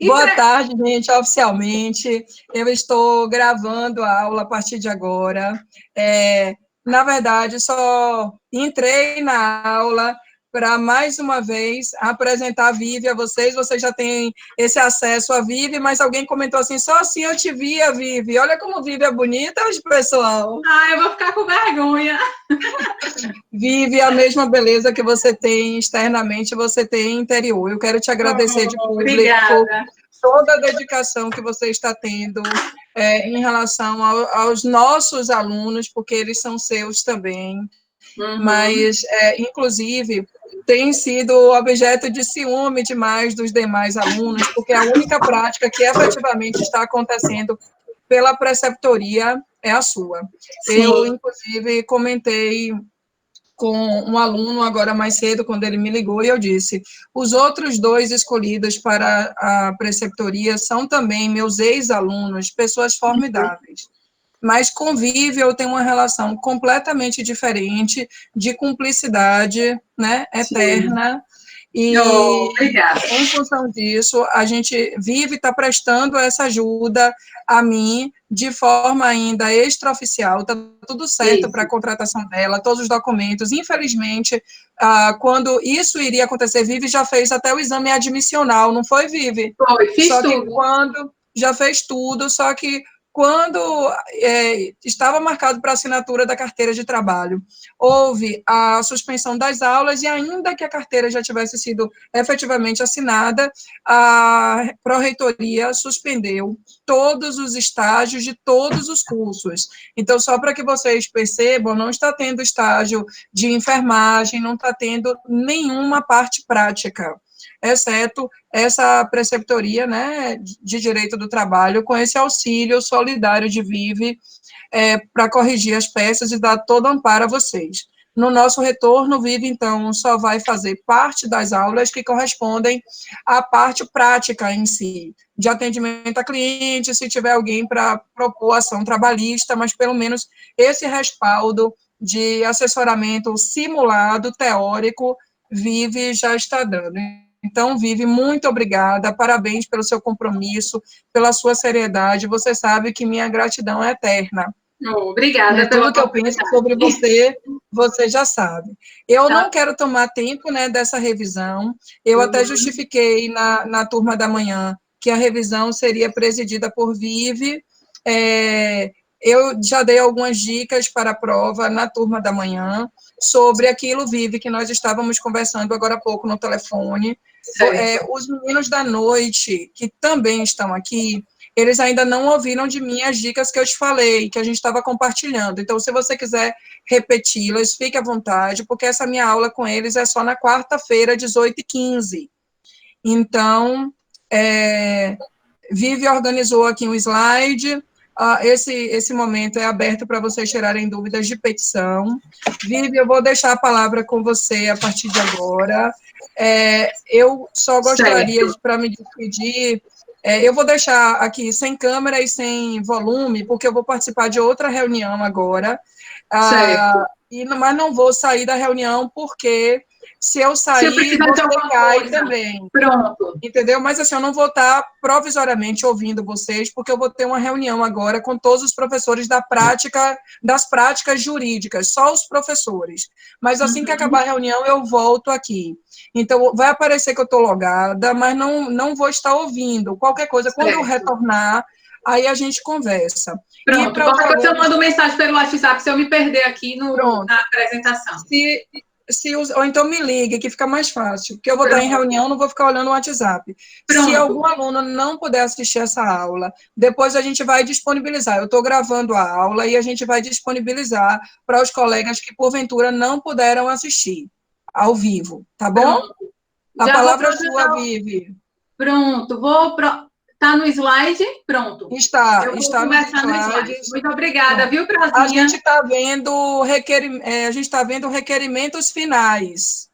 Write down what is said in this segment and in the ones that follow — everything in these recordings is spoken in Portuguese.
Boa tarde, gente. Oficialmente, eu estou gravando a aula a partir de agora. Na verdade, só entrei na aula para, mais uma vez, apresentar a Vivi a vocês. Vocês já têm esse acesso a Vivi, mas alguém comentou assim, só assim eu te vi, a Vivi. Olha como Vivi é bonita, pessoal. Eu vou ficar com vergonha. Vive a mesma beleza que você tem externamente, você tem interior. Eu quero te agradecer de público. Obrigada. Toda a dedicação que você está tendo em relação aos nossos alunos, porque eles são seus também. Mas, inclusive, tem sido objeto de ciúme demais dos demais alunos, porque a única prática que efetivamente está acontecendo pela preceptoria é a sua. Sim. Eu, inclusive, comentei com um aluno agora mais cedo, quando ele me ligou, e eu disse, os outros dois escolhidos para a preceptoria são também meus ex-alunos, pessoas formidáveis. Mas convívio, eu tenho uma relação completamente diferente, de cumplicidade, né, eterna, e em função disso, a gente vive, está prestando essa ajuda a mim, de forma ainda extraoficial, está tudo certo para a contratação dela, todos os documentos. Infelizmente, quando isso iria acontecer, Vivi já fez até o exame admissional, não foi, Vivi? Fiz só tudo. Que quando já fez tudo, só que quando estava marcado para assinatura da carteira de trabalho, houve a suspensão das aulas, e ainda que a carteira já tivesse sido efetivamente assinada, a pró-reitoria suspendeu todos os estágios de todos os cursos. Então, só para que vocês percebam, não está tendo estágio de enfermagem, não está tendo nenhuma parte prática, exceto essa preceptoria, né, de direito do trabalho, com esse auxílio solidário de Vive, para corrigir as peças e dar todo amparo a vocês. No nosso retorno, Vive, então, só vai fazer parte das aulas que correspondem à parte prática em si, de atendimento a cliente, se tiver alguém para propor ação trabalhista, mas pelo menos esse respaldo de assessoramento simulado, teórico, Vive já está dando. Então, Vivi, muito obrigada, parabéns pelo seu compromisso, pela sua seriedade, você sabe que minha gratidão é eterna. Obrigada. Tudo que eu penso sobre você, você já sabe. Eu não quero tomar tempo, né, dessa revisão, eu até justifiquei na turma da manhã que a revisão seria presidida por Vivi, eu já dei algumas dicas para a prova na turma da manhã, sobre aquilo, Vivi, que nós estávamos conversando agora há pouco no telefone. Os meninos da noite, que também estão aqui, eles ainda não ouviram de mim as dicas que eu te falei, que a gente estava compartilhando. Então, se você quiser repeti-las, fique à vontade, porque essa minha aula com eles é só na quarta-feira, 18h15. Então, Vivi organizou aqui um slide. Esse momento é aberto para vocês tirarem dúvidas de petição. Vivi, eu vou deixar a palavra com você a partir de agora. Eu só gostaria, para me despedir, eu vou deixar aqui sem câmera e sem volume, porque eu vou participar de outra reunião agora, mas não vou sair da reunião, porque se eu sair, você cai também. Pronto. Entendeu? Mas, assim, eu não vou estar provisoriamente ouvindo vocês, porque eu vou ter uma reunião agora com todos os professores das práticas jurídicas, só os professores. Mas, assim que acabar a reunião, eu volto aqui. Então, vai aparecer que eu estou logada, mas não vou estar ouvindo. Qualquer coisa, quando eu retornar, aí a gente conversa. Pronto, qualquer coisa eu mando mensagem pelo WhatsApp se eu me perder aqui na apresentação. Ou então me ligue, que fica mais fácil, porque eu vou estar em reunião, não vou ficar olhando o WhatsApp. Se algum aluno não puder assistir essa aula, depois a gente vai disponibilizar. Eu estou gravando a aula e a gente vai disponibilizar para os colegas que, porventura, não puderam assistir ao vivo, tá bom? A palavra é sua, Vivi. Pronto, Está no slide? Pronto. Está nos slides. Muito obrigada, viu, Prozinha? A gente está vendo requerimentos finais.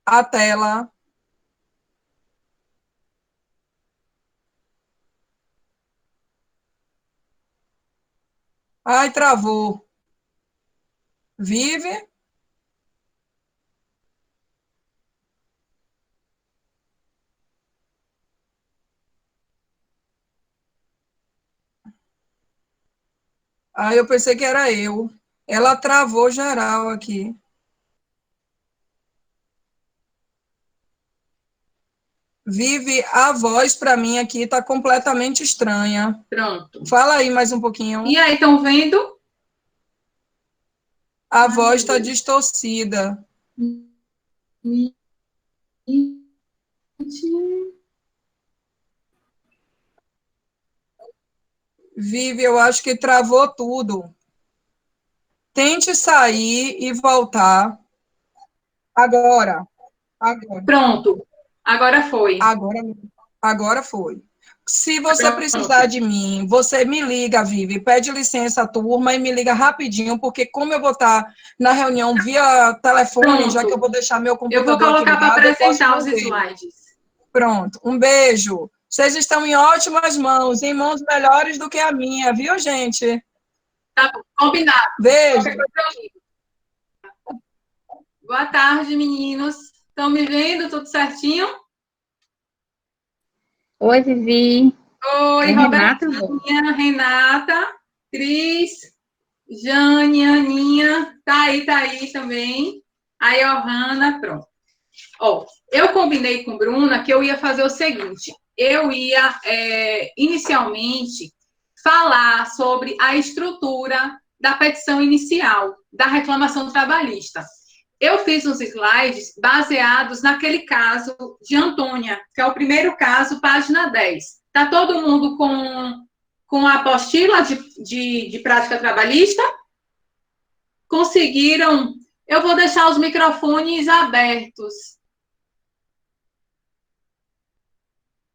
A tela. Ai, travou. Vive? Ah, eu pensei que era eu. Ela travou geral aqui. Vive, a voz para mim aqui está completamente estranha. Pronto. Fala aí mais um pouquinho. E aí, estão vendo? A voz está distorcida. Vive, eu acho que travou tudo. Tente sair e voltar. Agora. Agora. Pronto. Agora foi. Agora foi. Se você Pronto. precisar de mim, você me liga, Vivi, pede licença à turma e me liga rapidinho, porque como eu vou estar na reunião via telefone, Pronto. já que eu vou deixar meu Eu vou computador aqui colocar para ligado, eu posso apresentar não os ver. slides. Pronto, um beijo. Vocês estão em ótimas mãos, em mãos melhores do que a minha, viu, gente? Tá bom, combinado. Beijo. Boa tarde, meninos. Estão me vendo? Tudo certinho? Oi, Vivi. Oi, Renata. Renata, Cris, Jane, Aninha, tá aí também. A Johanna, pronto. Ó, eu combinei com Bruna que eu ia fazer o seguinte, eu ia, inicialmente, falar sobre a estrutura da petição inicial, da reclamação trabalhista. Eu fiz uns slides baseados naquele caso de Antônia, que é o primeiro caso, página 10. Está todo mundo com a apostila de prática trabalhista? Conseguiram? Eu vou deixar os microfones abertos.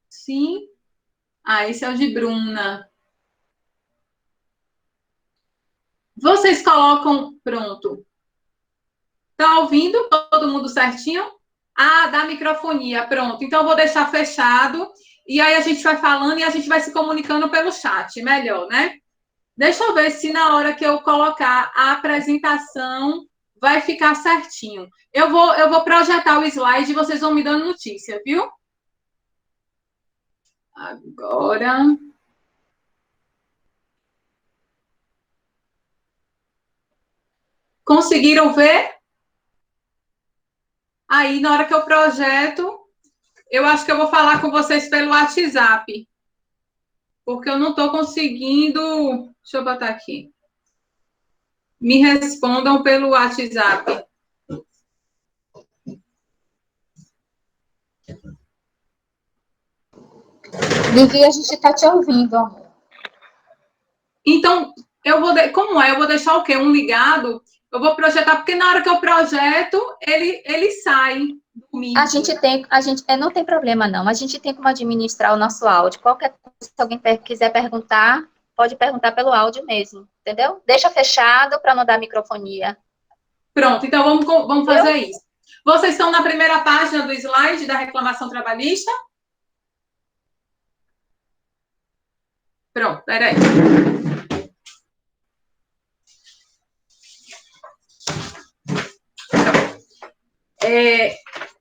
Sim? Ah, esse é o de Bruna. Vocês colocam... Pronto. Tá ouvindo? Todo mundo certinho? Ah, da microfonia. Pronto. Então, eu vou deixar fechado. E aí, a gente vai falando e a gente vai se comunicando pelo chat. Melhor, né? Deixa eu ver se na hora que eu colocar a apresentação vai ficar certinho. Eu vou projetar o slide e vocês vão me dando notícia, viu? Agora... Conseguiram ver? Aí, na hora que eu projeto, eu acho que eu vou falar com vocês pelo WhatsApp. Porque eu não estou conseguindo... Deixa eu botar aqui. Me respondam pelo WhatsApp. Vivi, a gente está te ouvindo, amor. Então, como é? Eu vou deixar o quê? Um ligado? Eu vou projetar, porque na hora que eu projeto, ele sai do Meet. Não tem problema, não. A gente tem como administrar o nosso áudio. Qualquer coisa, se alguém quiser perguntar, pode perguntar pelo áudio mesmo, entendeu? Deixa fechado para não dar microfonia. Pronto, então vamos fazer isso. Vocês estão na primeira página do slide da reclamação trabalhista? Pronto, peraí.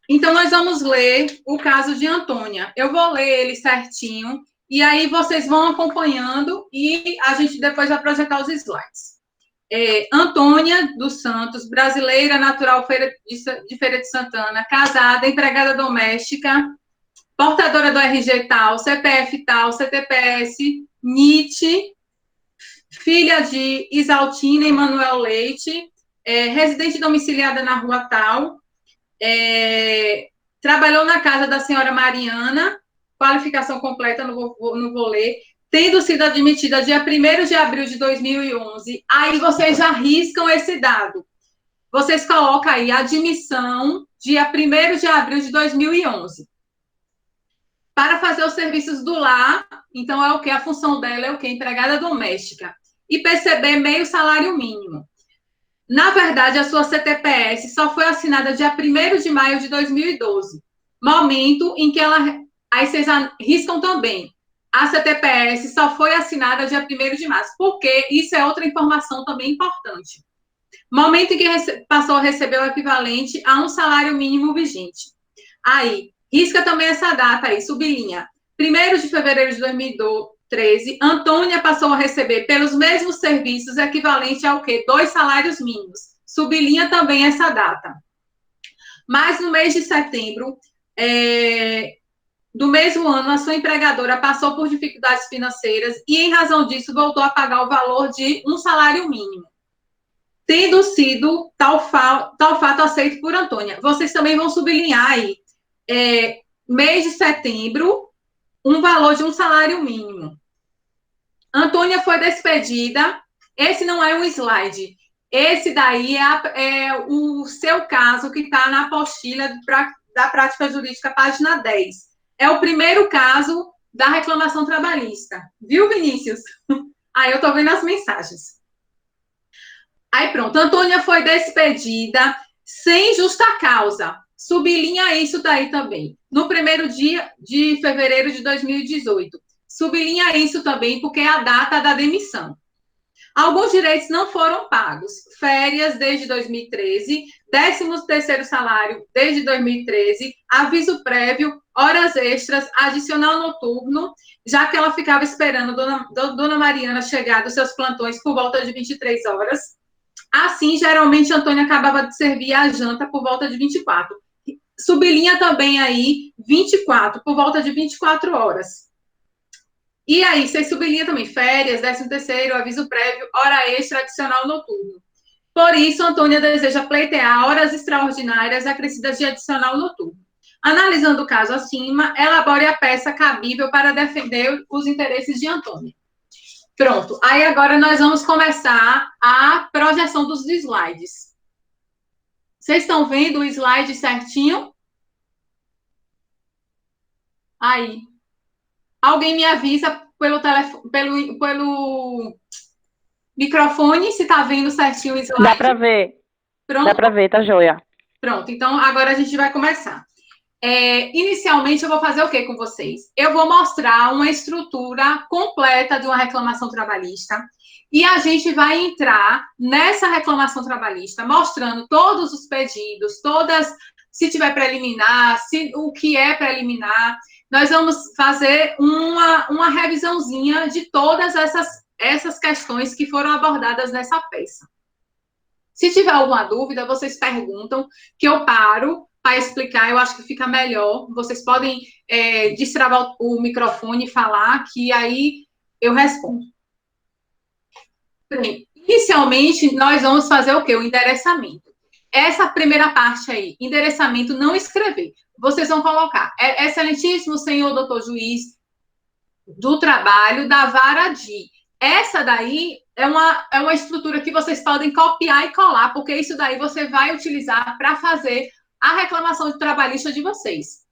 Então, nós vamos ler o caso de Antônia. Eu vou ler ele certinho, e aí vocês vão acompanhando, e a gente depois vai projetar os slides. Antônia dos Santos, brasileira, natural de Feira de Santana, casada, empregada doméstica, portadora do RG tal, CPF tal, CTPS, NIT, filha de Isaltina Emanuel Leite, residente domiciliada na rua tal, trabalhou na casa da senhora Mariana, qualificação completa, não vou ler, tendo sido admitida dia 1º de abril de 2011, aí vocês já riscam esse dado. Vocês colocam aí, admissão, dia 1º de abril de 2011. Para fazer os serviços do lar, então é o quê? A função dela é o quê? Empregada doméstica. E perceber meio salário mínimo. Na verdade, a sua CTPS só foi assinada dia 1º de maio de 2012, momento em que ela... Aí vocês riscam também. A CTPS só foi assinada dia 1º de março, porque isso é outra informação também importante. Momento em que passou a receber o equivalente a um salário mínimo vigente. Aí, risca também essa data aí, sublinha. 1º de fevereiro de 2012, 2013, Antônia passou a receber pelos mesmos serviços equivalente ao quê? 2 salários mínimos. Sublinha também essa data. Mas no mês de setembro do mesmo ano, a sua empregadora passou por dificuldades financeiras e, em razão disso, voltou a pagar o valor de um salário mínimo, tendo sido tal fato aceito por Antônia. Vocês também vão sublinhar aí, mês de setembro, um valor de um salário mínimo. Antônia foi despedida. Esse não é um slide. Esse daí é o seu caso que está na apostila da prática jurídica, página 10. É o primeiro caso da reclamação trabalhista. Viu, Vinícius? Aí eu estou vendo as mensagens. Aí pronto, Antônia foi despedida sem justa causa. Sublinha isso daí também. No primeiro dia de fevereiro de 2018. Sublinha isso também, porque é a data da demissão. Alguns direitos não foram pagos. Férias desde 2013, 13º salário desde 2013, aviso prévio, horas extras, adicional noturno, já que ela ficava esperando Dona Mariana chegar dos seus plantões por volta de 23 horas. Assim, geralmente, Antônia acabava de servir a janta por volta de 24. Sublinha também aí 24, por volta de 24 horas. E aí, vocês sublinham também férias, 13º, aviso prévio, hora extra, adicional noturno. Por isso, Antônia deseja pleitear horas extraordinárias acrescidas de adicional noturno. Analisando o caso acima, elabore a peça cabível para defender os interesses de Antônia. Pronto. Aí agora nós vamos começar a projeção dos slides. Vocês estão vendo o slide certinho? Aí. Alguém me avisa pelo microfone se está vendo certinho o slide? Dá para ver. Pronto? Dá para ver, tá joia. Pronto, então agora a gente vai começar. Inicialmente, eu vou fazer o quê com vocês? Eu vou mostrar uma estrutura completa de uma reclamação trabalhista e a gente vai entrar nessa reclamação trabalhista mostrando todos os pedidos, se tiver preliminar, o que é preliminar. Nós vamos fazer uma revisãozinha de todas essas questões que foram abordadas nessa peça. Se tiver alguma dúvida, vocês perguntam, que eu paro para explicar, eu acho que fica melhor. Vocês podem destravar o microfone e falar, que aí eu respondo. Bem, inicialmente, nós vamos fazer o quê? O endereçamento. Essa primeira parte aí, endereçamento, não escrever. Vocês vão colocar, excelentíssimo senhor doutor juiz do trabalho da vara de. Essa daí é uma estrutura que vocês podem copiar e colar, porque isso daí você vai utilizar para fazer a reclamação de trabalhista de vocês.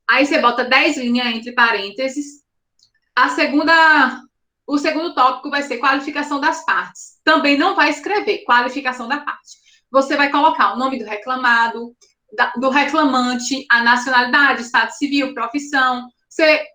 Aí você bota 10 linhas entre parênteses. O segundo tópico vai ser qualificação das partes. Também não vai escrever qualificação da parte. Você vai colocar o nome do reclamado, do reclamante, a nacionalidade, estado civil, profissão,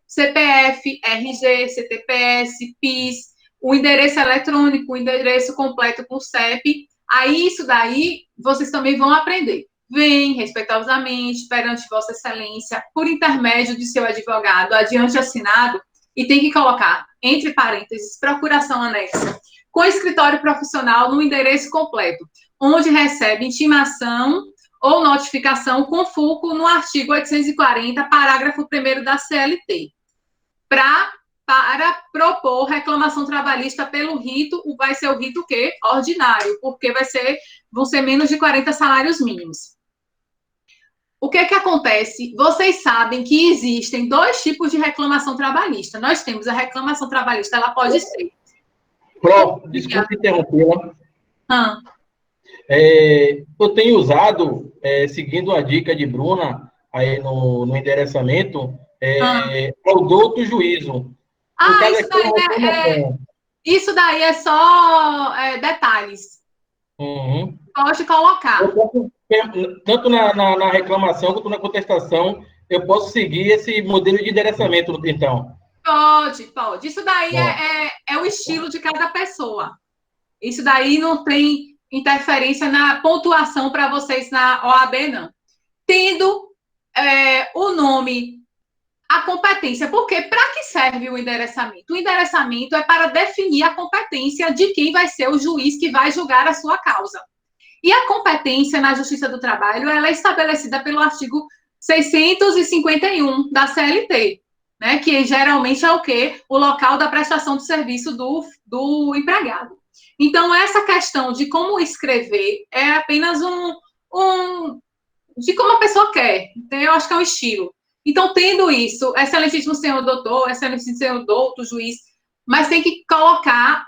CPF, RG, CTPS, PIS, o endereço eletrônico, o endereço completo com CEP. Aí, isso daí, vocês também vão aprender. Vem, respeitosamente, perante Vossa Excelência, por intermédio de seu advogado, adiante assinado, e tem que colocar, entre parênteses, procuração anexa, com escritório profissional no endereço completo, onde recebe intimação ou notificação com fulcro no artigo 840, parágrafo 1º da CLT, para propor reclamação trabalhista pelo rito, vai ser o rito o quê? Ordinário, porque vão ser menos de 40 salários mínimos. O que acontece? Vocês sabem que existem 2 tipos de reclamação trabalhista. Nós temos a reclamação trabalhista, ela pode ser... Prof, desculpe interrompê-la. Eu tenho usado, seguindo a dica de Bruna, aí no endereçamento, produto juízo. Isso daí é só detalhes. Uhum. Pode colocar. Tanto na reclamação quanto na contestação, eu posso seguir esse modelo de endereçamento, então? Pode. Isso daí é o estilo de cada pessoa. Isso daí não tem interferência na pontuação para vocês na OAB, não. Tendo o nome a competência. Porque para que serve o endereçamento? O endereçamento é para definir a competência de quem vai ser o juiz que vai julgar a sua causa. E a competência na Justiça do Trabalho, ela é estabelecida pelo artigo 651 da CLT, né, que geralmente é o quê? O local da prestação de serviço do empregado. Então, essa questão de como escrever é apenas de como a pessoa quer. Então, eu acho que é um estilo. Então, tendo isso, excelentíssimo senhor doutor, excelentíssimo senhor doutor, juiz, mas tem que colocar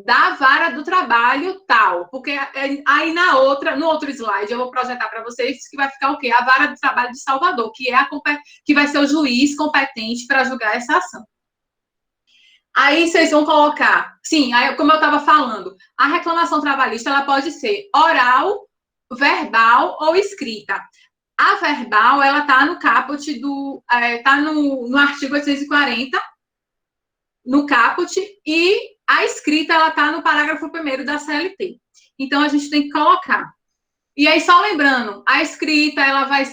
da vara do trabalho tal, porque aí no outro slide eu vou projetar para vocês que vai ficar o quê? A vara do trabalho de Salvador, que vai ser o juiz competente para julgar essa ação. Aí vocês vão colocar, sim, aí, como eu estava falando, a reclamação trabalhista ela pode ser oral, verbal ou escrita. A verbal, ela está no caput está no artigo 840, no caput, e a escrita, ela está no parágrafo 1º da CLT. Então, a gente tem que colocar. E aí, só lembrando, a escrita, ela vai,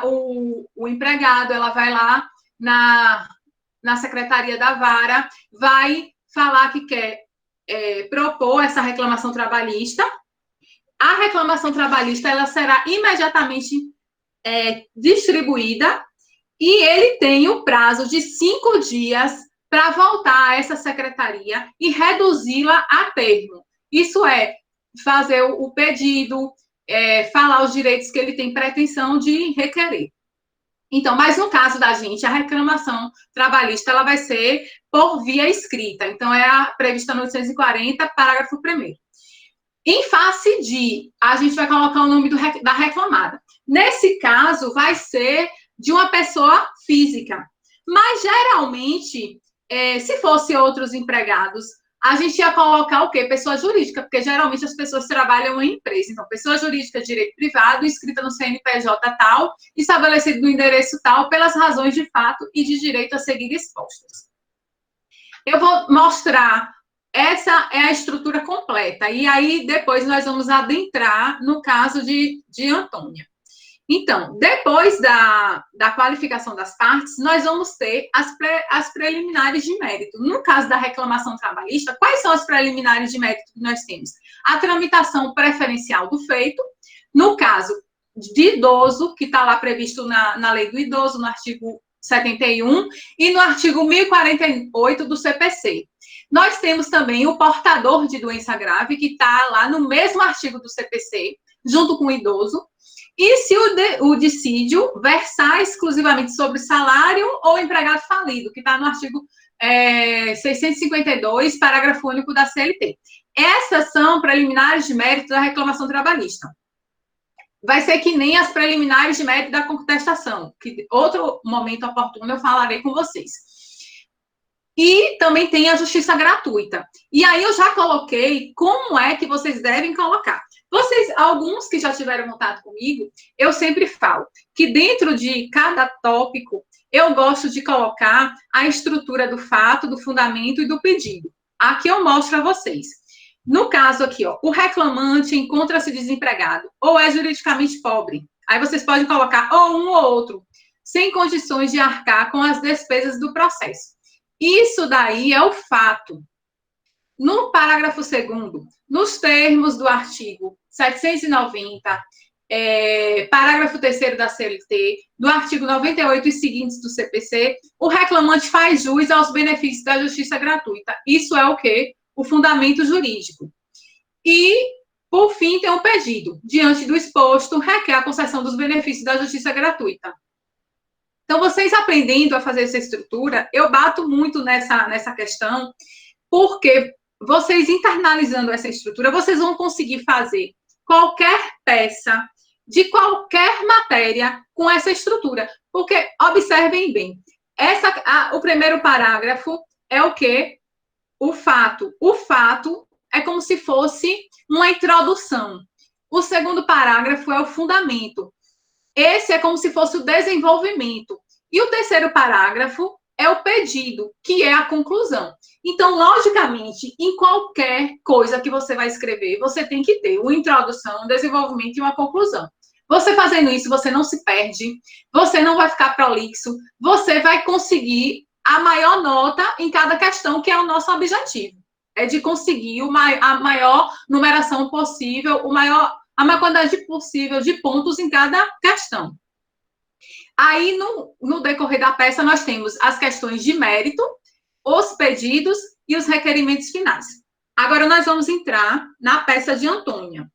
o empregado, ela vai lá na secretaria da vara, vai falar que quer propor essa reclamação trabalhista. A reclamação trabalhista, ela será imediatamente distribuída e ele tem o prazo de 5 dias para voltar a essa secretaria e reduzi-la a termo. Isso é fazer o pedido, falar os direitos que ele tem pretensão de requerer. Então, mas no caso da gente, a reclamação trabalhista, ela vai ser por via escrita. Então, é a prevista no 840, parágrafo 1º. Em face de, a gente vai colocar o nome da reclamada. Nesse caso, vai ser de uma pessoa física. Mas, geralmente, se fosse outros empregados, a gente ia colocar o quê? Pessoa jurídica, porque geralmente as pessoas trabalham em empresa. Então, pessoa jurídica de direito privado, inscrita no CNPJ tal, estabelecido no endereço tal, pelas razões de fato e de direito a seguir expostas. Eu vou mostrar, essa é a estrutura completa. E aí, depois, nós vamos adentrar no caso de Antônia. Então, depois da qualificação das partes, nós vamos ter as preliminares de mérito. No caso da reclamação trabalhista, quais são as preliminares de mérito que nós temos? A tramitação preferencial do feito, no caso de idoso, que está lá previsto na lei do idoso, no artigo 71, e no artigo 1048 do CPC. Nós temos também o portador de doença grave, que está lá no mesmo artigo do CPC, junto com o idoso. E se o dissídio versar exclusivamente sobre salário ou empregado falido, que está no artigo 652, parágrafo único da CLT. Essas são preliminares de mérito da reclamação trabalhista. Vai ser que nem as preliminares de mérito da contestação, que outro momento oportuno eu falarei com vocês. E também tem a justiça gratuita. E aí eu já coloquei como é que vocês devem colocar. Alguns que já tiveram contato comigo, eu sempre falo que dentro de cada tópico, eu gosto de colocar a estrutura do fato, do fundamento e do pedido. Aqui eu mostro a vocês. No caso aqui, ó, o reclamante encontra-se desempregado ou é juridicamente pobre. Aí vocês podem colocar ou um ou outro, sem condições de arcar com as despesas do processo. Isso daí é o fato. No parágrafo 2º, nos termos do artigo 790, parágrafo 3º da CLT, do artigo 98 e seguintes do CPC, o reclamante faz jus aos benefícios da justiça gratuita. Isso é o quê? O fundamento jurídico. E, por fim, tem o pedido. Diante do exposto, requer a concessão dos benefícios da justiça gratuita. Então, vocês aprendendo a fazer essa estrutura, eu bato muito nessa questão, porque vocês internalizando essa estrutura, vocês vão conseguir fazer qualquer peça de qualquer matéria com essa estrutura. Porque, observem bem, o primeiro parágrafo é o quê? O fato. O fato é como se fosse uma introdução. O segundo parágrafo é o fundamento. Esse é como se fosse o desenvolvimento. E o terceiro parágrafo é o pedido, que é a conclusão. Então, logicamente, em qualquer coisa que você vai escrever, você tem que ter uma introdução, um desenvolvimento e uma conclusão. Você fazendo isso, você não se perde, você não vai ficar prolixo, você vai conseguir a maior nota em cada questão, que é o nosso objetivo. É de conseguir a maior numeração possível, a maior quantidade possível de pontos em cada questão. Aí, no decorrer da peça, nós temos as questões de mérito, os pedidos e os requerimentos finais. Agora, nós vamos entrar na peça de Antônia.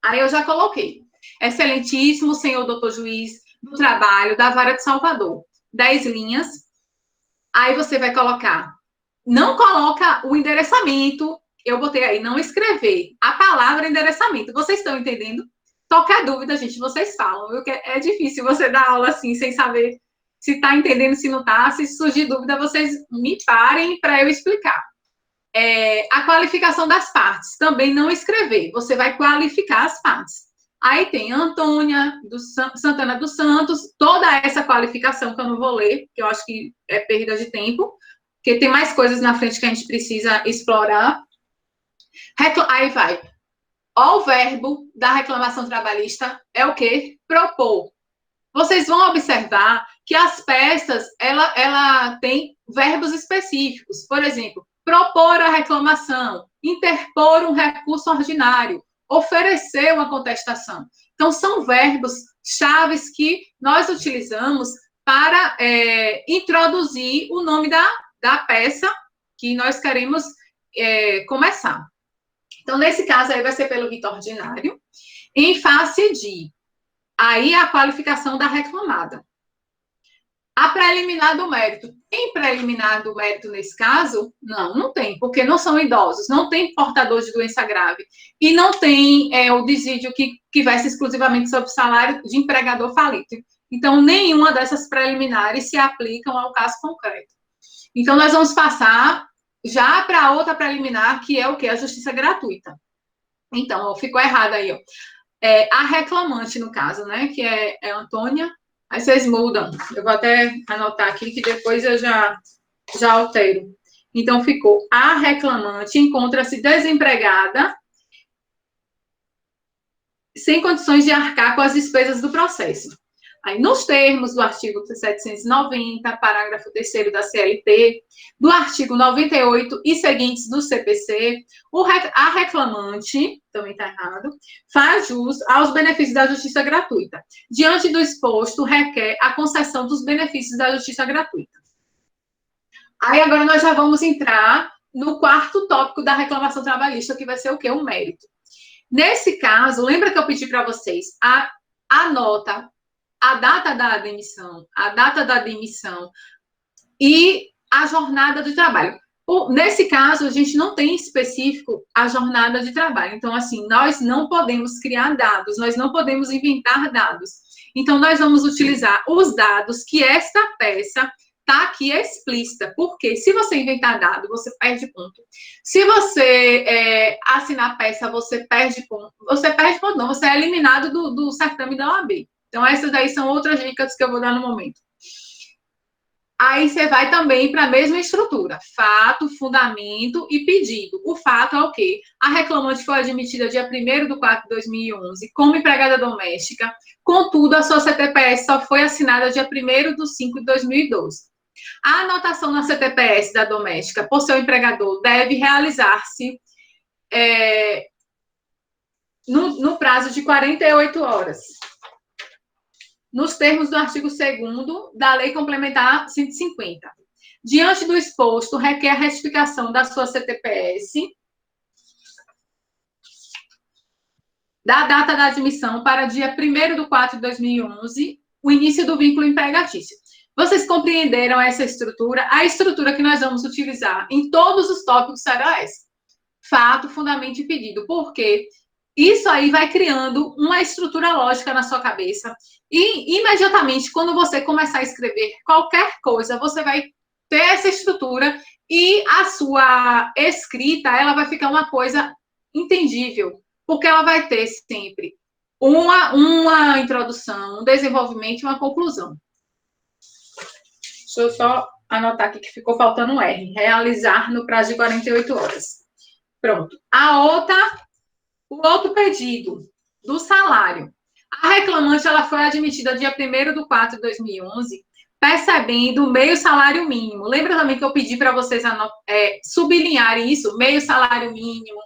Aí, eu já coloquei. Excelentíssimo senhor doutor juiz do trabalho da Vara de Salvador. 10 linhas. Aí, você vai colocar. Não coloca o endereçamento. Eu botei aí, não escrever. A palavra endereçamento. Vocês estão entendendo? Qualquer dúvida, gente, vocês falam. É difícil você dar aula assim, sem saber se está entendendo, se não está. Se surgir dúvida, vocês me parem para eu explicar. A qualificação das partes. Também não escrever. Você vai qualificar as partes. Aí tem Antônia, Santana dos Santos, toda essa qualificação que eu não vou ler, que eu acho que é perda de tempo, porque tem mais coisas na frente que a gente precisa explorar. Aí vai. O verbo da reclamação trabalhista é o quê? Propor. Vocês vão observar que as peças, ela tem verbos específicos. Por exemplo, propor a reclamação, interpor um recurso ordinário, oferecer uma contestação. Então, são verbos chaves que nós utilizamos para introduzir o nome da peça que nós queremos começar. Então, nesse caso, aí vai ser pelo rito ordinário, em face de, aí a qualificação da reclamada. A preliminar do mérito. Tem preliminar do mérito nesse caso? Não, não tem, porque não são idosos, não tem portador de doença grave, e não tem o desídio que vai ser exclusivamente sobre salário de empregador falido. Então, nenhuma dessas preliminares se aplicam ao caso concreto. Então, nós vamos passar já para outra preliminar, que é o quê? A justiça gratuita. Então, ó, ficou errado aí, ó. A reclamante, no caso, né? Que é Antônia. Aí vocês mudam. Eu vou até anotar aqui, que depois eu já altero. Então, ficou: a reclamante encontra-se desempregada, sem condições de arcar com as despesas do processo. Aí, nos termos do artigo 790, parágrafo 3º da CLT, do artigo 98 e seguintes do CPC, a reclamante, também está errado, faz jus aos benefícios da justiça gratuita. Diante do exposto, requer a concessão dos benefícios da justiça gratuita. Aí, agora, nós já vamos entrar no quarto tópico da reclamação trabalhista, que vai ser o quê? O mérito. Nesse caso, lembra que eu pedi para vocês a nota, a data da demissão e a jornada de trabalho. Nesse caso, a gente não tem específico a jornada de trabalho. Então, assim, nós não podemos criar dados, nós não podemos inventar dados. Então, nós vamos utilizar os dados que esta peça está aqui explícita. Porque se você inventar dado, você perde ponto. Se você assinar a peça, você perde ponto. Você perde ponto, não. Você é eliminado do certame da OAB. Então, essas daí são outras dicas que eu vou dar no momento. Aí, você vai também para a mesma estrutura. Fato, fundamento e pedido. O fato é o quê? A reclamante foi admitida dia 1º de 4 de 2011 como empregada doméstica. Contudo, a sua CTPS só foi assinada dia 1º de 5 de 2012. A anotação na CTPS da doméstica por seu empregador deve realizar-se no prazo de 48 horas. Nos termos do artigo 2º da Lei Complementar 150. Diante do exposto, requer a retificação da sua CTPS da data da admissão para dia 1º de 4 de 2011, o início do vínculo empregatício. Vocês compreenderam essa estrutura? A estrutura que nós vamos utilizar em todos os tópicos será essa. Fato, fundamento e pedido. Por quê? Isso aí vai criando uma estrutura lógica na sua cabeça e, imediatamente, quando você começar a escrever qualquer coisa, você vai ter essa estrutura e a sua escrita, ela vai ficar uma coisa entendível, porque ela vai ter sempre uma introdução, um desenvolvimento e uma conclusão. Deixa eu só anotar aqui que ficou faltando um R. Realizar no prazo de 48 horas. Pronto. O outro pedido do salário. A reclamante ela foi admitida dia 1º de 4 de 2011, percebendo meio salário mínimo. Lembra também que eu pedi para vocês sublinharem isso, meio salário mínimo.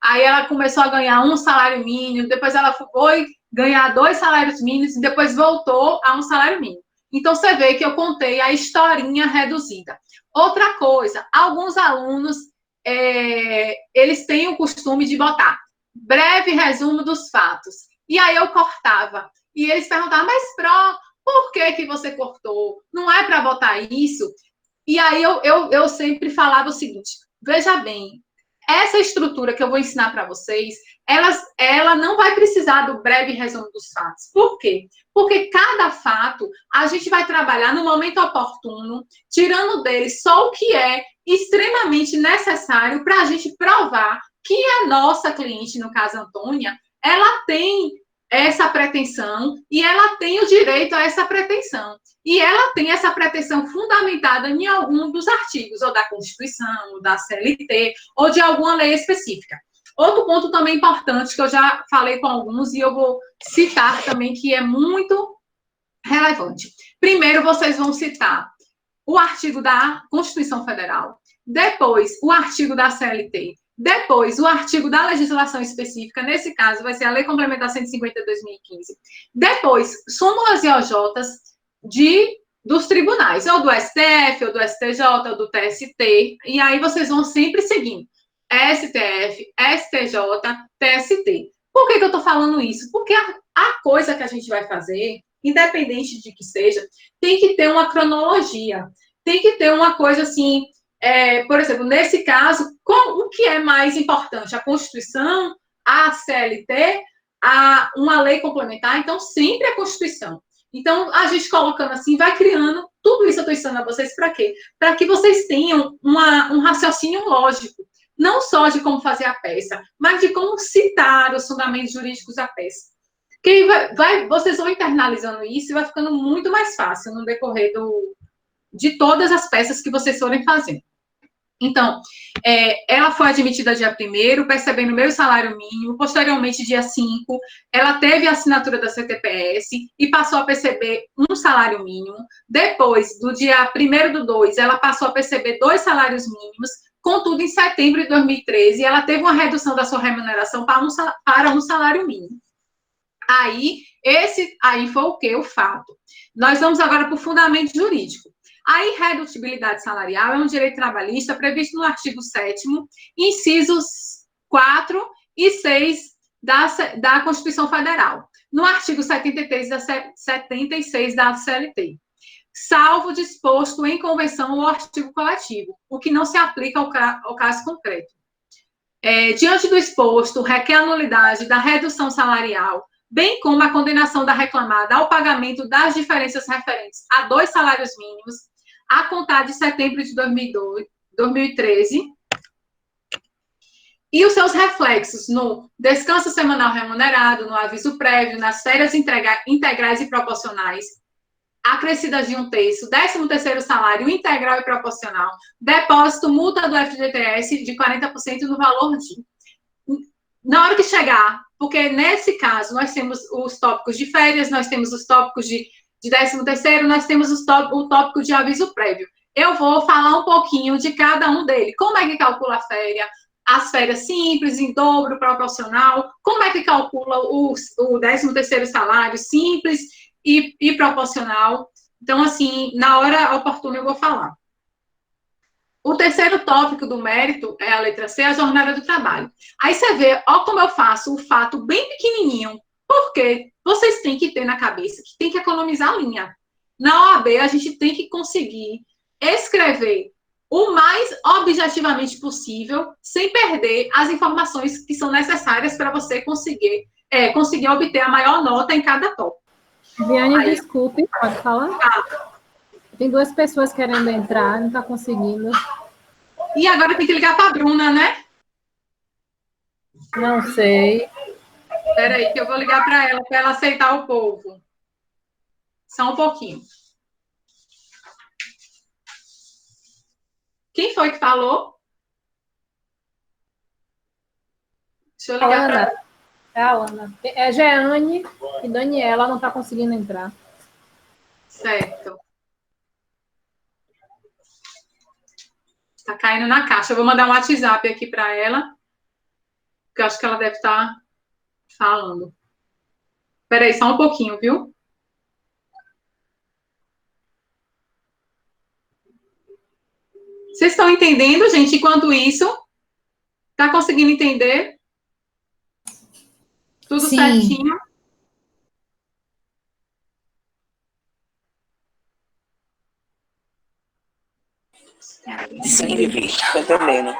Aí ela começou a ganhar um salário mínimo, depois ela foi ganhar 2 salários mínimos e depois voltou a um salário mínimo. Então, você vê que eu contei a historinha reduzida. Outra coisa, alguns alunos, eles têm o costume de botar breve resumo dos fatos. E aí eu cortava. E eles perguntavam, mas, por que você cortou? Não é para botar isso? E aí eu sempre falava o seguinte, veja bem, essa estrutura que eu vou ensinar para vocês, ela não vai precisar do breve resumo dos fatos. Por quê? Porque cada fato a gente vai trabalhar no momento oportuno, tirando dele só o que é extremamente necessário para a gente provar que a nossa cliente, no caso Antônia, ela tem essa pretensão e ela tem o direito a essa pretensão. E ela tem essa pretensão fundamentada em algum dos artigos, ou da Constituição, ou da CLT, ou de alguma lei específica. Outro ponto também importante, que eu já falei com alguns, e eu vou citar também, que é muito relevante. Primeiro, vocês vão citar o artigo da Constituição Federal, depois o artigo da CLT, depois o artigo da legislação específica, nesse caso vai ser a Lei Complementar 150 de 2015, depois súmulas e OJs dos tribunais, ou do STF, ou do STJ, ou do TST, e aí vocês vão sempre seguindo STF, STJ, TST. Por que eu estou falando isso? Porque a coisa que a gente vai fazer, independente de que seja, tem que ter uma cronologia, tem que ter uma coisa assim, por exemplo, nesse caso, o que é mais importante? A Constituição, a CLT, uma lei complementar, então sempre a Constituição. Então, a gente colocando assim, vai criando, tudo isso eu estou ensinando a vocês para quê? Para que vocês tenham um raciocínio lógico, não só de como fazer a peça, mas de como citar os fundamentos jurídicos da peça. Que vocês vão internalizando isso e vai ficando muito mais fácil no decorrer de todas as peças que vocês forem fazendo. Então, ela foi admitida dia 1º, percebendo o meu salário mínimo, posteriormente, dia 5, ela teve a assinatura da CTPS e passou a perceber um salário mínimo. Depois, do dia 1º/2, ela passou a perceber 2 salários mínimos, contudo, em setembro de 2013, ela teve uma redução da sua remuneração para um salário mínimo. Aí foi o quê? O fato. Nós vamos agora para o fundamento jurídico. A irredutibilidade salarial é um direito trabalhista previsto no artigo 7º, incisos 4 e 6 da Constituição Federal, no artigo 76 da CLT, salvo disposto em convenção ou artigo coletivo, o que não se aplica ao caso concreto. Diante do exposto, requer a nulidade da redução salarial, bem como a condenação da reclamada ao pagamento das diferenças referentes a 2 salários mínimos, a contar de setembro de 2013, e os seus reflexos no descanso semanal remunerado, no aviso prévio, nas férias integrais e proporcionais, acrescidas de 1/3, 13º salário integral e proporcional, depósito, multa do FGTS de 40% no valor de... Na hora que chegar, porque nesse caso nós temos os tópicos de férias, nós temos os tópicos de 13º, nós temos o tópico de aviso prévio. Eu vou falar um pouquinho de cada um deles. Como é que calcula a férias? As férias simples, em dobro, proporcional. Como é que calcula o 13º salário simples e proporcional? Então, assim, na hora oportuna eu vou falar. O terceiro tópico do mérito é a letra C, a jornada do trabalho. Aí você vê, ó como eu faço o fato bem pequenininho. Porque vocês têm que ter na cabeça que tem que economizar linha. Na OAB, a gente tem que conseguir escrever o mais objetivamente possível, sem perder as informações que são necessárias para você conseguir obter a maior nota em cada tópico. Viane, desculpe, pode falar? Tem 2 pessoas querendo entrar, não está conseguindo. E agora tem que ligar para a Bruna, né? Não sei. Espera aí, que eu vou ligar para ela aceitar o povo. Só um pouquinho. Quem foi que falou? Deixa eu ligar para ela. É a Ana. É Jeane e Daniela não está conseguindo entrar. Certo. Está caindo na caixa. Eu vou mandar um WhatsApp aqui para ela, porque eu acho que ela deve estar falando. Espera aí, só um pouquinho, viu? Vocês estão entendendo, gente? Enquanto isso, está conseguindo entender? Tudo Sim. certinho? Sim, Vivi, tô entendendo.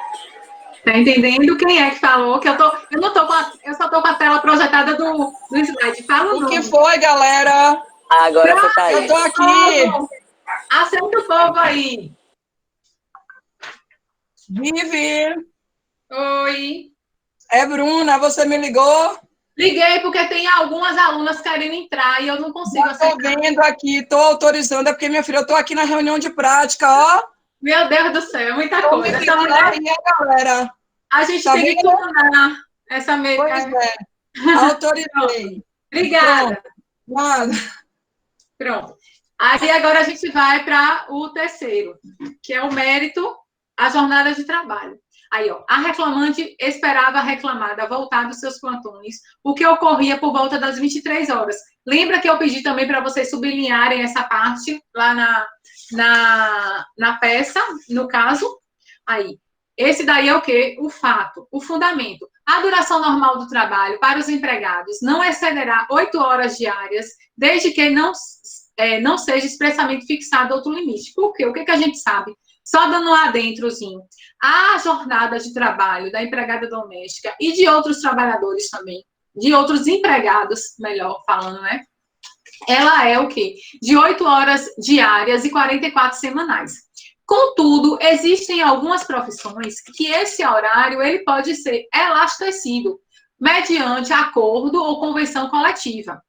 Tá entendendo? Quem é que falou? Que eu não tô eu só tô com a tela projetada do slide. Fala o O que nome. foi, galera? Agora foi Thaís. Eu tô aqui. Acerta o povo aí. Vivi. Oi. É Bruna, você me ligou? Liguei porque tem algumas alunas querendo entrar e eu não consigo Já tô acertar. vendo aqui, tô autorizando, é porque, minha filha, eu tô aqui na reunião de prática, ó. Meu Deus do céu, muita Tô coisa. me Essa ligando mulher, aí, galera. a gente Tá tem que vendo? combinar essa meia. Pois é, autorizei. Obrigada. Nada. Pronto. Aí agora a gente vai para o terceiro, que é o mérito, a jornada de trabalho. Aí, ó, a reclamante esperava a reclamada voltar dos seus plantões, o que ocorria por volta das 23 horas. Lembra que eu pedi também para vocês sublinharem essa parte lá na peça, no caso? Aí, esse daí é o quê? O fato, o fundamento. A duração normal do trabalho para os empregados não excederá 8 horas diárias, desde que não seja expressamente fixado outro limite. Por quê? O que a gente sabe? Só dando um adentrozinho. A jornada de trabalho da empregada doméstica e de outros trabalhadores também, de outros empregados, melhor falando, né? Ela é o quê? De 8 horas diárias e 44 semanais. Contudo, existem algumas profissões que esse horário ele pode ser elastecido mediante acordo ou convenção coletiva.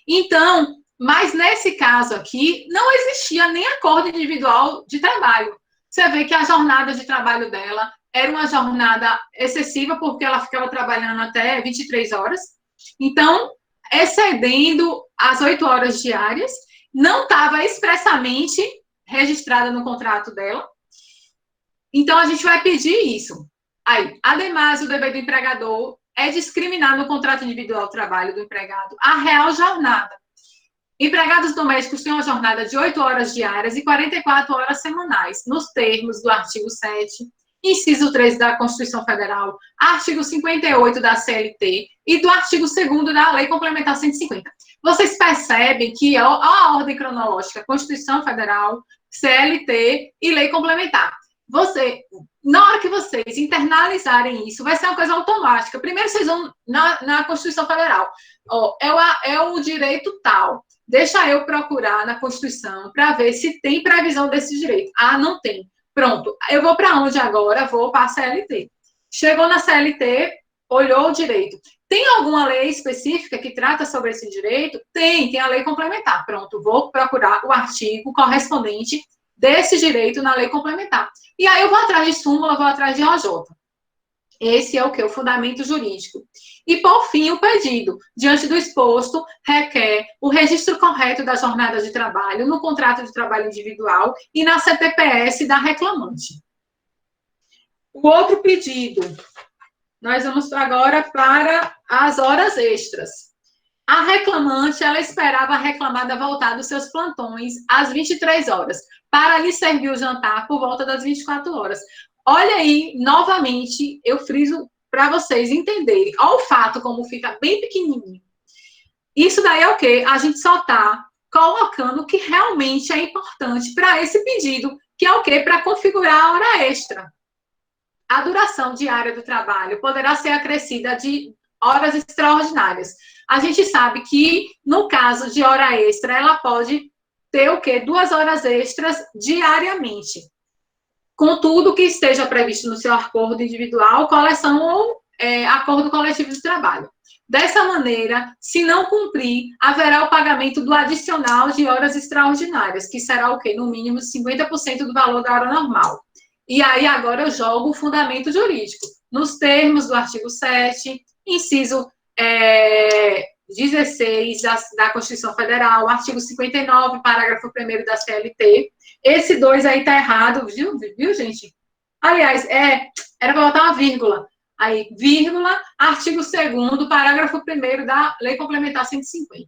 Então, mas nesse caso aqui, não existia nem acordo individual de trabalho. Você vê que a jornada de trabalho dela era uma jornada excessiva, porque ela ficava trabalhando até 23 horas. Então, excedendo as 8 horas diárias, não estava expressamente registrada no contrato dela. Então, a gente vai pedir isso. Aí, ademais, o dever do empregador é discriminar no contrato individual de trabalho do empregado a real jornada. Empregados domésticos têm uma jornada de 8 horas diárias e 44 horas semanais, nos termos do artigo 7, inciso 13 da Constituição Federal, artigo 58 da CLT e do artigo 2º da Lei Complementar 150. Vocês percebem que a ordem cronológica, Constituição Federal, CLT e Lei Complementar. Na hora que vocês internalizarem isso, vai ser uma coisa automática. Primeiro, vocês vão na Constituição Federal. É o direito tal. Deixa eu procurar na Constituição para ver se tem previsão desse direito. Ah, não tem. Pronto. Eu vou para onde agora? Vou para a CLT. Chegou na CLT, olhou o direito. Tem alguma lei específica que trata sobre esse direito? Tem a lei complementar. Pronto, vou procurar o artigo correspondente desse direito na lei complementar. E aí eu vou atrás de súmula, vou atrás de OJ. Esse é o quê? O fundamento jurídico. E, por fim, o pedido. Diante do exposto, requer o registro correto da jornada de trabalho no contrato de trabalho individual e na CTPS da reclamante. O outro pedido. Nós vamos agora para as horas extras. A reclamante, ela esperava a reclamada voltar dos seus plantões às 23 horas, para lhe servir o jantar por volta das 24 horas. Olha aí, novamente, eu friso para vocês entenderem. Olha o fato como fica bem pequenininho. Isso daí é o quê? A gente só está colocando o que realmente é importante para esse pedido, que é o quê? Para configurar a hora extra. A duração diária do trabalho poderá ser acrescida de horas extraordinárias. A gente sabe que, no caso de hora extra, ela pode ter o quê? 2 horas extras diariamente. Contudo, que esteja previsto no seu acordo individual, coleção ou acordo coletivo de trabalho. Dessa maneira, se não cumprir, haverá o pagamento do adicional de horas extraordinárias, que será o quê? No mínimo 50% do valor da hora normal. E aí agora eu jogo o fundamento jurídico. Nos termos do artigo 7, inciso 16 da Constituição Federal, artigo 59, parágrafo 1º da CLT. Esse 2 aí tá errado, viu, gente? Aliás, era para botar uma vírgula. Aí, vírgula, artigo 2º, parágrafo 1º da Lei Complementar 150.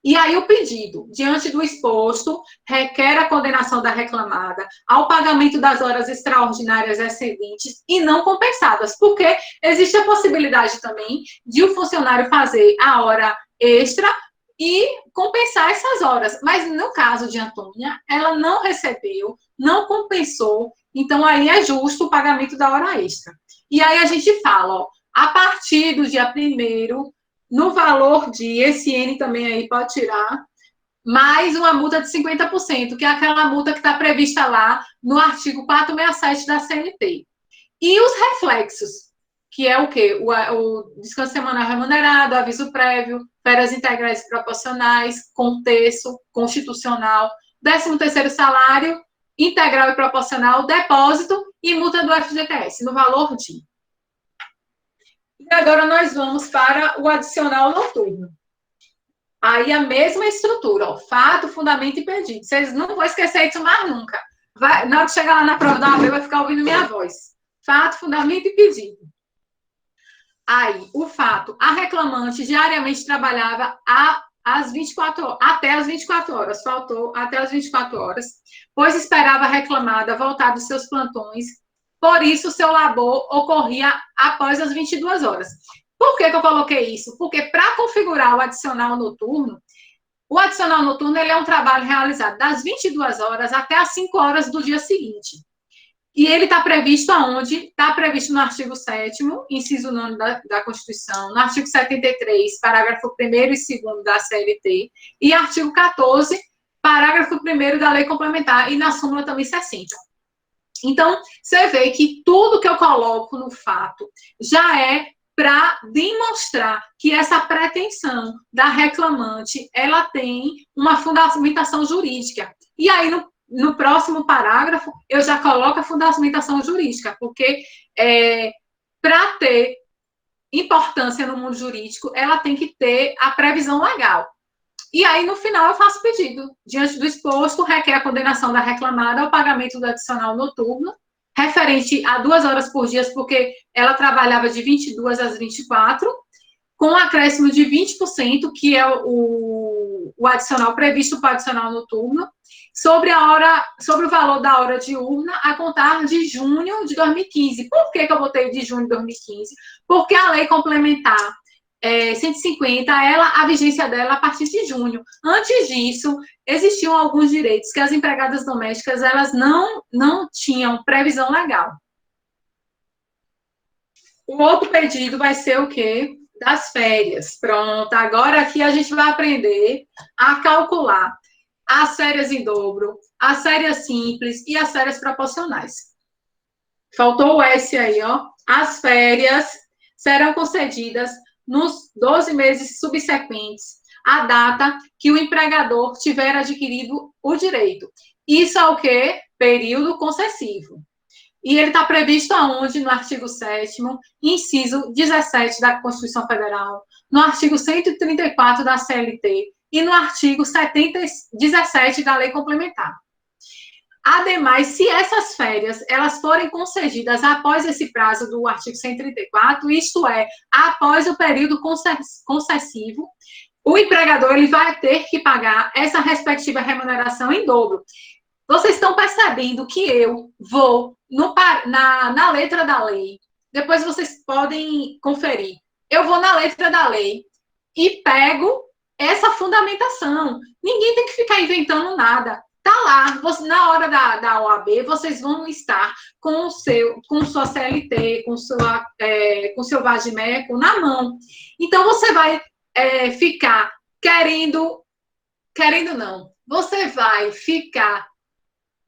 E aí o pedido, diante do exposto, requer a condenação da reclamada ao pagamento das horas extraordinárias excedentes e não compensadas, porque existe a possibilidade também de o funcionário fazer a hora extra e compensar essas horas. Mas no caso de Antônia, ela não recebeu, não compensou, então aí é justo o pagamento da hora extra. E aí a gente fala, ó, a partir do dia 1º, no valor de esse N também aí pode tirar, mais uma multa de 50%, que é aquela multa que está prevista lá no artigo 467 da CLT. E os reflexos, que é o quê? O descanso semanal remunerado, aviso prévio, férias integrais e proporcionais, contexto constitucional, 13º salário, integral e proporcional, depósito e multa do FGTS, no valor de... E agora nós vamos para o adicional noturno. Aí a mesma estrutura, ó, fato, fundamento e pedido. Vocês não vão esquecer isso mais nunca. Na hora que chegar lá na prova da OAB, vai ficar ouvindo minha voz. Fato, fundamento e pedido. Aí, o fato, a reclamante diariamente trabalhava até as 24 horas, faltou até as 24 horas, pois esperava a reclamada voltar dos seus plantões. Por isso, seu labor ocorria após as 22 horas. Por que eu coloquei isso? Porque para configurar o adicional noturno ele é um trabalho realizado das 22 horas até as 5 horas do dia seguinte. E ele está previsto aonde? Está previsto no artigo 7º, inciso 9 da Constituição, no artigo 73, parágrafo 1º e 2º da CLT, e artigo 14, parágrafo 1º da Lei Complementar, e na súmula também 60. Então, você vê que tudo que eu coloco no fato já é para demonstrar que essa pretensão da reclamante, ela tem uma fundamentação jurídica. E aí, no próximo parágrafo, eu já coloco a fundamentação jurídica, porque para ter importância no mundo jurídico, ela tem que ter a previsão legal. E aí, no final, eu faço pedido. Diante do exposto, requer a condenação da reclamada ao pagamento do adicional noturno, referente a 2 horas por dia, porque ela trabalhava de 22 às 24, com um acréscimo de 20%, que é o adicional previsto para o adicional noturno, sobre o valor da hora diurna a contar de junho de 2015. Por que eu botei de junho de 2015? Porque a lei complementar 150, a vigência dela a partir de junho. Antes disso, existiam alguns direitos que as empregadas domésticas elas não tinham previsão legal. O outro pedido vai ser o quê? Das férias. Pronto, agora aqui a gente vai aprender a calcular as férias em dobro, as férias simples e as férias proporcionais. Faltou o S aí, ó. As férias serão concedidas nos 12 meses subsequentes à data que o empregador tiver adquirido o direito. Isso é o quê? Período concessivo. E ele está previsto aonde? No artigo 7º, inciso 17 da Constituição Federal, no artigo 134 da CLT e no artigo 17 da Lei Complementar. Ademais, se essas férias elas forem concedidas após esse prazo do artigo 134, isto é, após o período concessivo, o empregador ele vai ter que pagar essa respectiva remuneração em dobro. Vocês estão percebendo que eu vou na letra da lei, depois vocês podem conferir, eu vou na letra da lei e pego essa fundamentação. Ninguém tem que ficar inventando nada. Tá lá, na hora da OAB, vocês vão estar com sua CLT, com seu VAGMECO na mão. Então, você vai ficar querendo não, você vai ficar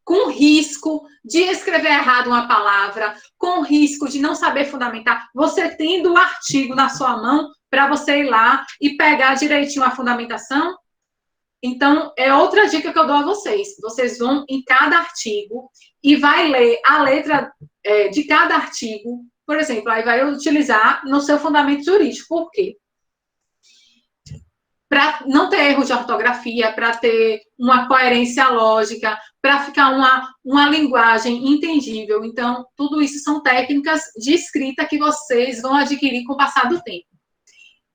com risco de escrever errado uma palavra, com risco de não saber fundamentar, você tendo o artigo na sua mão para você ir lá e pegar direitinho a fundamentação. Então, é outra dica que eu dou a vocês. Vocês vão em cada artigo e vai ler a letra de cada artigo. Por exemplo, aí vai utilizar no seu fundamento jurídico. Por quê? Para não ter erro de ortografia, para ter uma coerência lógica, para ficar uma linguagem entendível. Então, tudo isso são técnicas de escrita que vocês vão adquirir com o passar do tempo.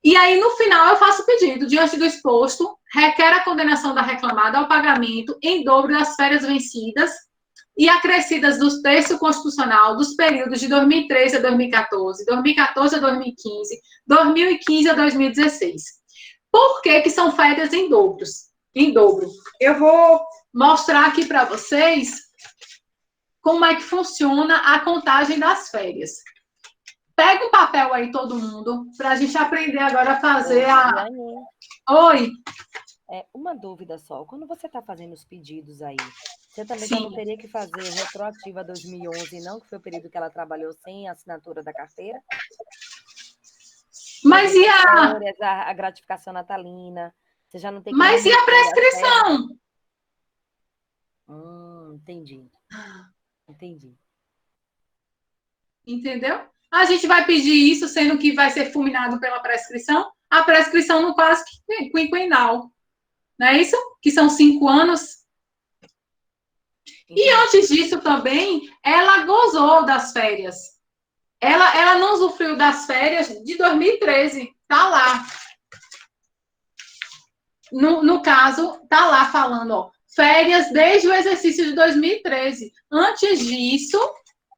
E aí, no final, eu faço o pedido. Diante do exposto, requer a condenação da reclamada ao pagamento em dobro das férias vencidas e acrescidas do terço constitucional dos períodos de 2013 a 2014, 2014 a 2015, 2015 a 2016. Por que que são férias em dobro? Eu vou mostrar aqui para vocês como é que funciona a contagem das férias. Pega um papel aí, todo mundo, para a gente aprender agora a fazer a... Oi? Uma dúvida só. Quando você está fazendo os pedidos aí, você também Sim. já não teria que fazer retroativa 2011, não? Que foi o período que ela trabalhou sem a assinatura da carteira? Mas e a... A gratificação natalina? Você já não tem que... Mas e a prescrição? Entendi. Entendi. Entendeu? A gente vai pedir isso, sendo que vai ser fulminado pela prescrição. A prescrição no caso quinquenal. Não é isso? Que são 5 anos. E antes disso também, ela gozou das férias. Ela não usufruiu das férias de 2013. Tá lá. No caso, tá lá falando, ó, férias desde o exercício de 2013. Antes disso,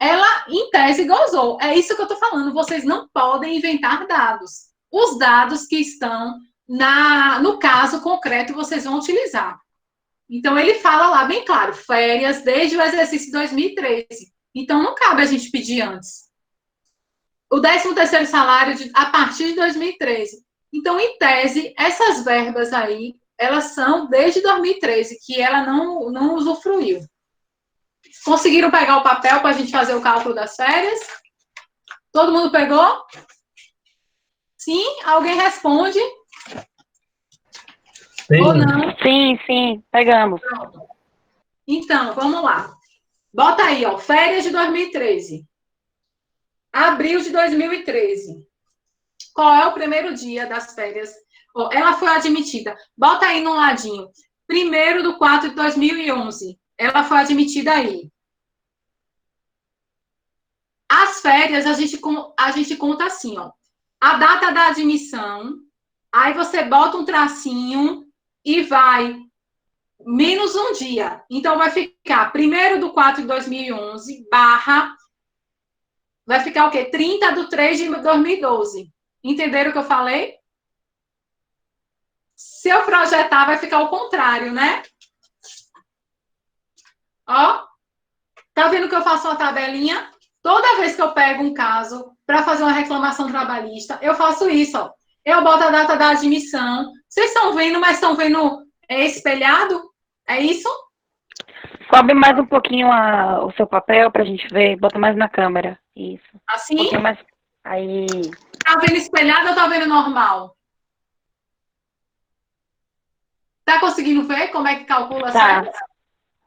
ela, em tese, gozou. É isso que eu tô falando. Vocês não podem inventar dados. Os dados que estão no caso concreto, vocês vão utilizar. Então, ele fala lá bem claro, férias desde o exercício de 2013. Então, não cabe a gente pedir antes. O 13º salário a partir de 2013. Então, em tese, essas verbas aí, elas são desde 2013, que ela não usufruiu. Conseguiram pegar o papel para a gente fazer o cálculo das férias? Todo mundo pegou? Sim? Alguém responde? Sim. Ou não? Sim, pegamos. Pronto. Então, vamos lá. Bota aí, ó, férias de 2013. Abril de 2013. Qual é o primeiro dia das férias? Ó, ela foi admitida. Bota aí no ladinho. 1º de 2011. Ela foi admitida aí. As férias, a gente conta assim, ó. A data da admissão, aí você bota um tracinho e vai menos um dia. Então, vai ficar 1º de 2011, vai ficar o quê? 30/3 de 2012. Entenderam o que eu falei? Se eu projetar, vai ficar o contrário, né? Ó, tá vendo que eu faço uma tabelinha? Toda vez que eu pego um caso para fazer uma reclamação trabalhista, eu faço isso, ó. Eu boto a data da admissão. Vocês estão vendo, mas estão vendo espelhado? É isso? Sobe mais um pouquinho o seu papel pra gente ver. Bota mais na câmera. Isso. Assim? Um pouquinho mais. Aí. Tá vendo espelhado ou tá vendo normal? Tá conseguindo ver como é que calcula? Tá. Certo? Tá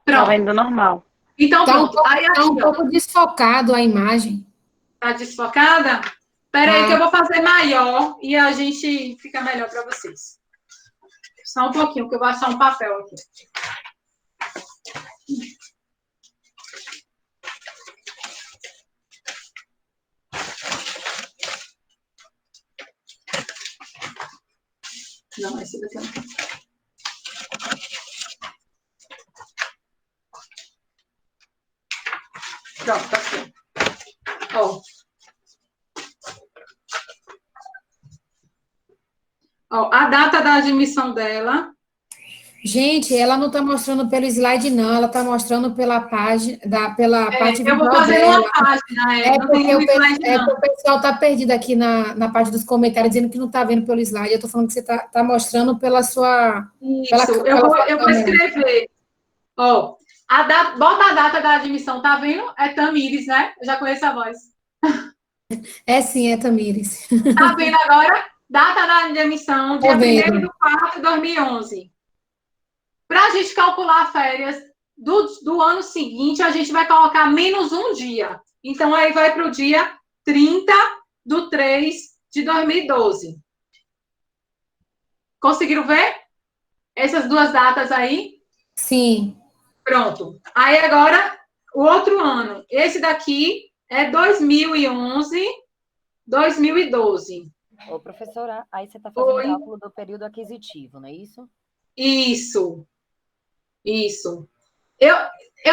Pronto. vendo normal. Então, Tá pronto. Aí aqui, um pouco desfocado a imagem. tá desfocada? Espera aí que eu vou fazer maior e a gente fica melhor para vocês. Só um pouquinho, que eu vou achar um papel aqui. Não, esse daqui não. Pronto, tá aqui. Ó. Ó, a data da admissão dela. Gente, ela não está mostrando pelo slide, não. Ela está mostrando pela página, pela parte Eu vou visual fazer dela. uma página. É não tem porque muito slide, não. o pessoal está perdido aqui na parte dos comentários, dizendo que não está vendo pelo slide. Eu estou falando que você está mostrando pela sua... Isso, eu vou escrever. Ó, bota a data da admissão, tá vendo? É Tamires, né? Eu já conheço a voz. É sim, é Tamires. Tá vendo agora? Data da admissão, dia Tô vendo. 1º de 4 de 2011. Para a gente calcular férias do ano seguinte, a gente vai colocar menos um dia. Então, aí vai para o dia 30/3/2012. Conseguiram ver essas duas datas aí? Sim. Pronto. Aí, agora, o outro ano. Esse daqui é 2011, 2012. Ô, professora, aí você está fazendo Oi. cálculo do período aquisitivo, não é isso? Isso. Eu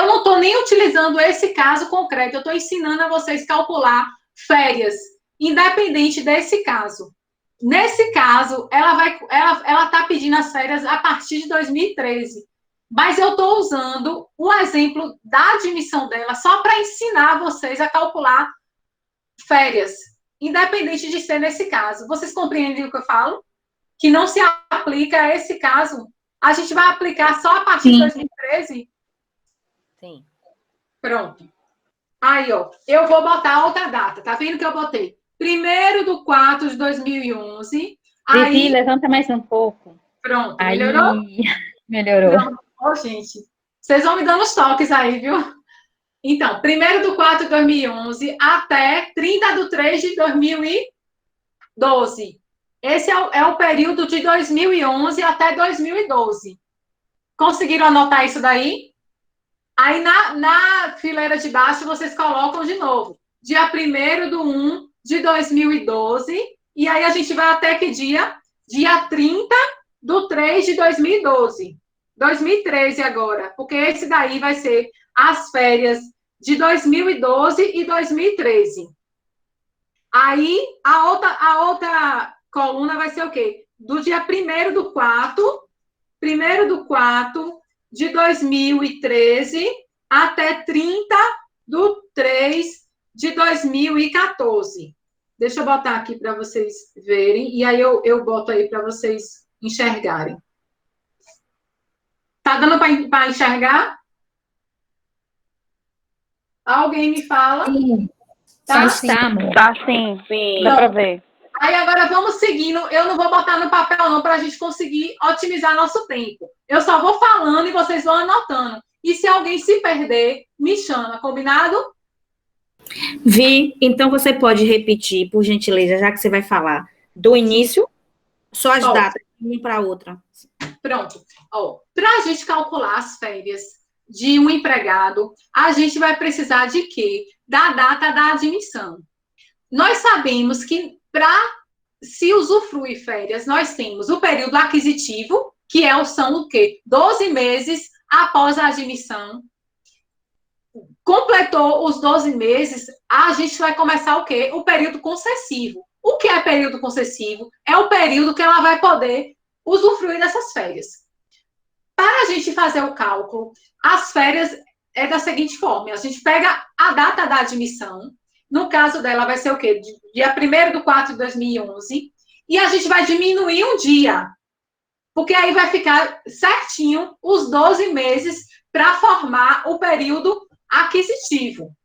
não estou nem utilizando esse caso concreto, eu estou ensinando a vocês calcular férias, independente desse caso. Nesse caso, ela está pedindo as férias a partir de 2013. Mas eu estou usando o exemplo da admissão dela só para ensinar vocês a calcular férias, independente de ser nesse caso. Vocês compreendem o que eu falo? Que não se aplica a esse caso. A gente vai aplicar só a partir de 2013? Sim. Pronto. Aí, ó, eu vou botar outra data. Tá vendo que eu botei? 1/4/2011. Aí, Vivi, levanta mais um pouco. pronto. Aí, Melhorou? melhorou. Não. Ó, gente. Vocês vão me dando os toques aí, viu? Então, 1/4/2011 até 30/3/2012. Esse é o período de 2011 até 2012. Conseguiram anotar isso daí? Aí, na fileira de baixo, vocês colocam de novo. Dia 1/1/2012. E aí, a gente vai até que dia? Dia 30/3/2012. 2013 agora. Porque esse daí vai ser as férias de 2012 e 2013. Aí, a outra coluna vai ser o quê? Do dia 1/4/2013 até 30/3/2014. Deixa eu botar aqui para vocês verem, e aí eu boto aí para vocês enxergarem. Tá dando para enxergar? Alguém me fala? Sim. Tá? Estamos. Tá, sim. Sim. Dá pra ver. Aí agora vamos seguindo. Eu não vou botar no papel não para a gente conseguir otimizar nosso tempo. Eu só vou falando e vocês vão anotando. E se alguém se perder, me chama, combinado? Vi, então você pode repetir, por gentileza, já que você vai falar do início, só as datas, de uma para outra. Pronto. Para a gente calcular as férias de um empregado, a gente vai precisar de quê? Da data da admissão. Nós sabemos que para se usufruir férias, nós temos o período aquisitivo, que são o quê? 12 meses após a admissão. Completou os 12 meses, a gente vai começar o quê? O período concessivo. O que é período concessivo? É o período que ela vai poder usufruir dessas férias. Para a gente fazer o cálculo, as férias é da seguinte forma: a gente pega a data da admissão, no caso dela vai ser o quê? Dia 1/4/2011, e a gente vai diminuir um dia, porque aí vai ficar certinho os 12 meses para formar o período aquisitivo.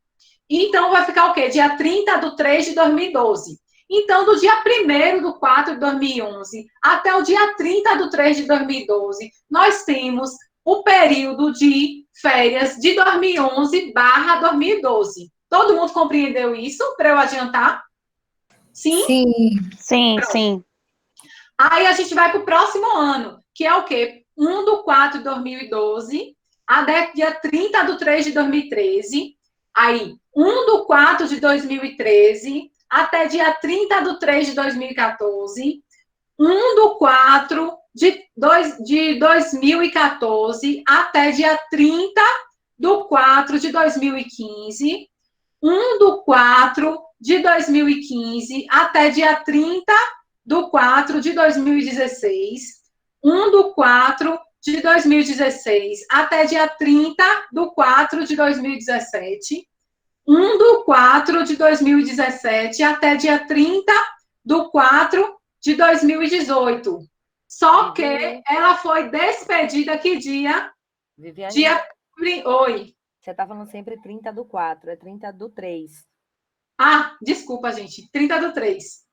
Então, vai ficar o quê? Dia 30/3/2012. Então, do dia 1/4/2011 até o dia 30/3/2012, nós temos o período de férias de 2011/2012. Todo mundo compreendeu isso, para eu adiantar? Sim? Sim, Pronto. sim. Aí a gente vai para o próximo ano, que é o quê? 1/4/2012 até dia 30/3/2013. Aí, 1/4/2013 até dia 30/3/2014. 1/4/2014 até dia 30/4/2015. 1/4/2015 até dia 30/4/2016. 1/4/2016 até dia 30/4/2017. 1/4/2017 até dia 30/4/2018. Só que ela foi despedida que dia? Viviane, Oi. você está falando sempre 30/4, é 30/3. Ah, desculpa, gente. 30/3.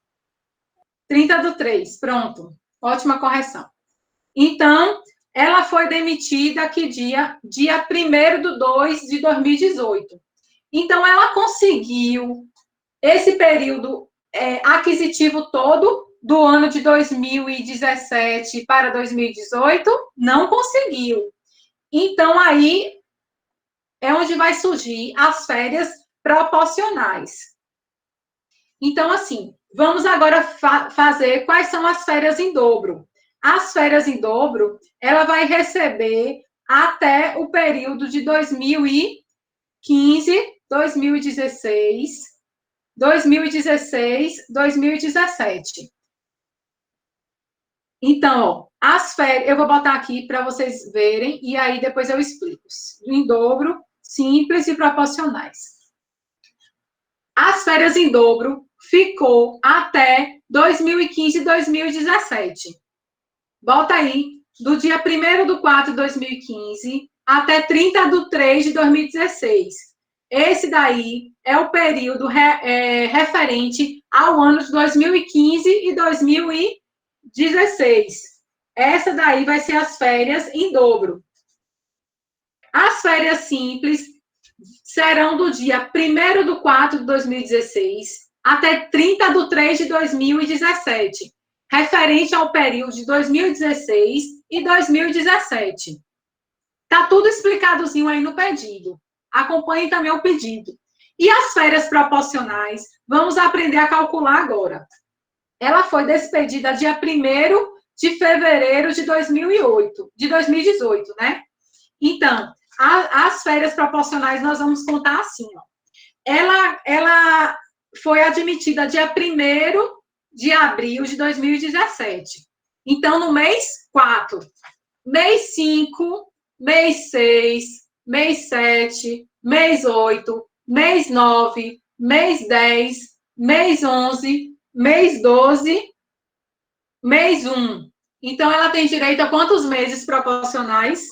30/3, pronto. Ótima correção. Então, ela foi demitida que dia? Dia 1º de 2 de 2018. Então, ela conseguiu esse período aquisitivo todo do ano de 2017 para 2018? Não conseguiu. Então, aí é onde vai surgir as férias proporcionais. Então, assim, vamos agora fazer quais são as férias em dobro. As férias em dobro, ela vai receber até o período de 2015, 2016, 2017. Então, ó, as férias, eu vou botar aqui para vocês verem, e aí depois eu explico. Em dobro, simples e proporcionais. As férias em dobro ficou até 2015 e 2017. Bota aí, do dia 1º de 4 de 2015 até 30 de 3 de 2016. Esse daí é o período referente ao ano de 2015 e 2016. Essa daí vai ser as férias em dobro. As férias simples serão do dia 1º de 4 de 2016 até 30 de 3 de 2017, referente ao período de 2016 e 2017. Tá tudo explicadozinho aí no pedido. Acompanhe também o pedido. E as férias proporcionais, vamos aprender a calcular agora. Ela foi despedida dia 1º de fevereiro de 2018, né? Então, as férias proporcionais nós vamos contar assim, ó. Ela foi admitida dia 1º de abril de 2017. Então, no mês 4, mês 5, mês 6, mês 7, mês 8, mês 9, mês 10, mês 11, mês 12, mês 1. Então, ela tem direito a quantos meses proporcionais?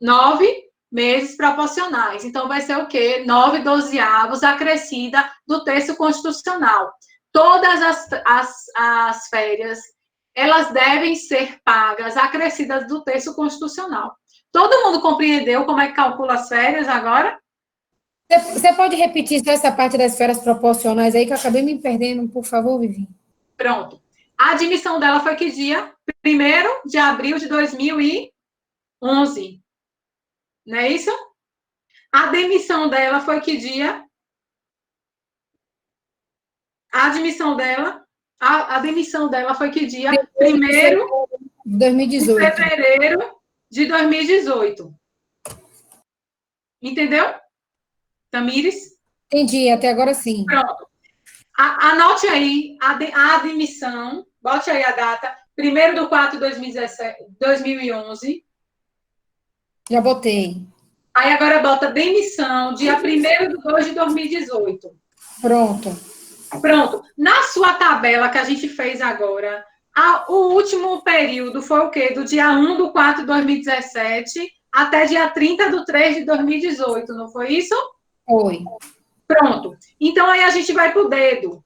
9 meses proporcionais. Então, vai ser o quê? 9/12 acrescida do texto constitucional. Todas as férias, elas devem ser pagas, acrescidas do texto constitucional. Todo mundo compreendeu como é que calcula as férias agora? Você pode repetir só essa parte das férias proporcionais aí, que eu acabei me perdendo, por favor, Vivi? Pronto. A admissão dela foi que dia? 1º de abril de 2011. Não é isso? A demissão dela foi que dia? A demissão dela foi que dia? 1º de fevereiro de 2018. Entendeu? Tamires? Entendi, até agora sim. Pronto. Anote aí a admissão, bote aí a data, 1º de 4 de 2011. Já botei. Aí agora bota demissão, dia 1º de 2 de 2018. Pronto. Pronto. Na sua tabela que a gente fez agora, o último período foi o quê? Do dia 1/4/2017 até dia 30/3/2018, não foi isso? Foi. Pronto. Então, aí a gente vai pro dedo.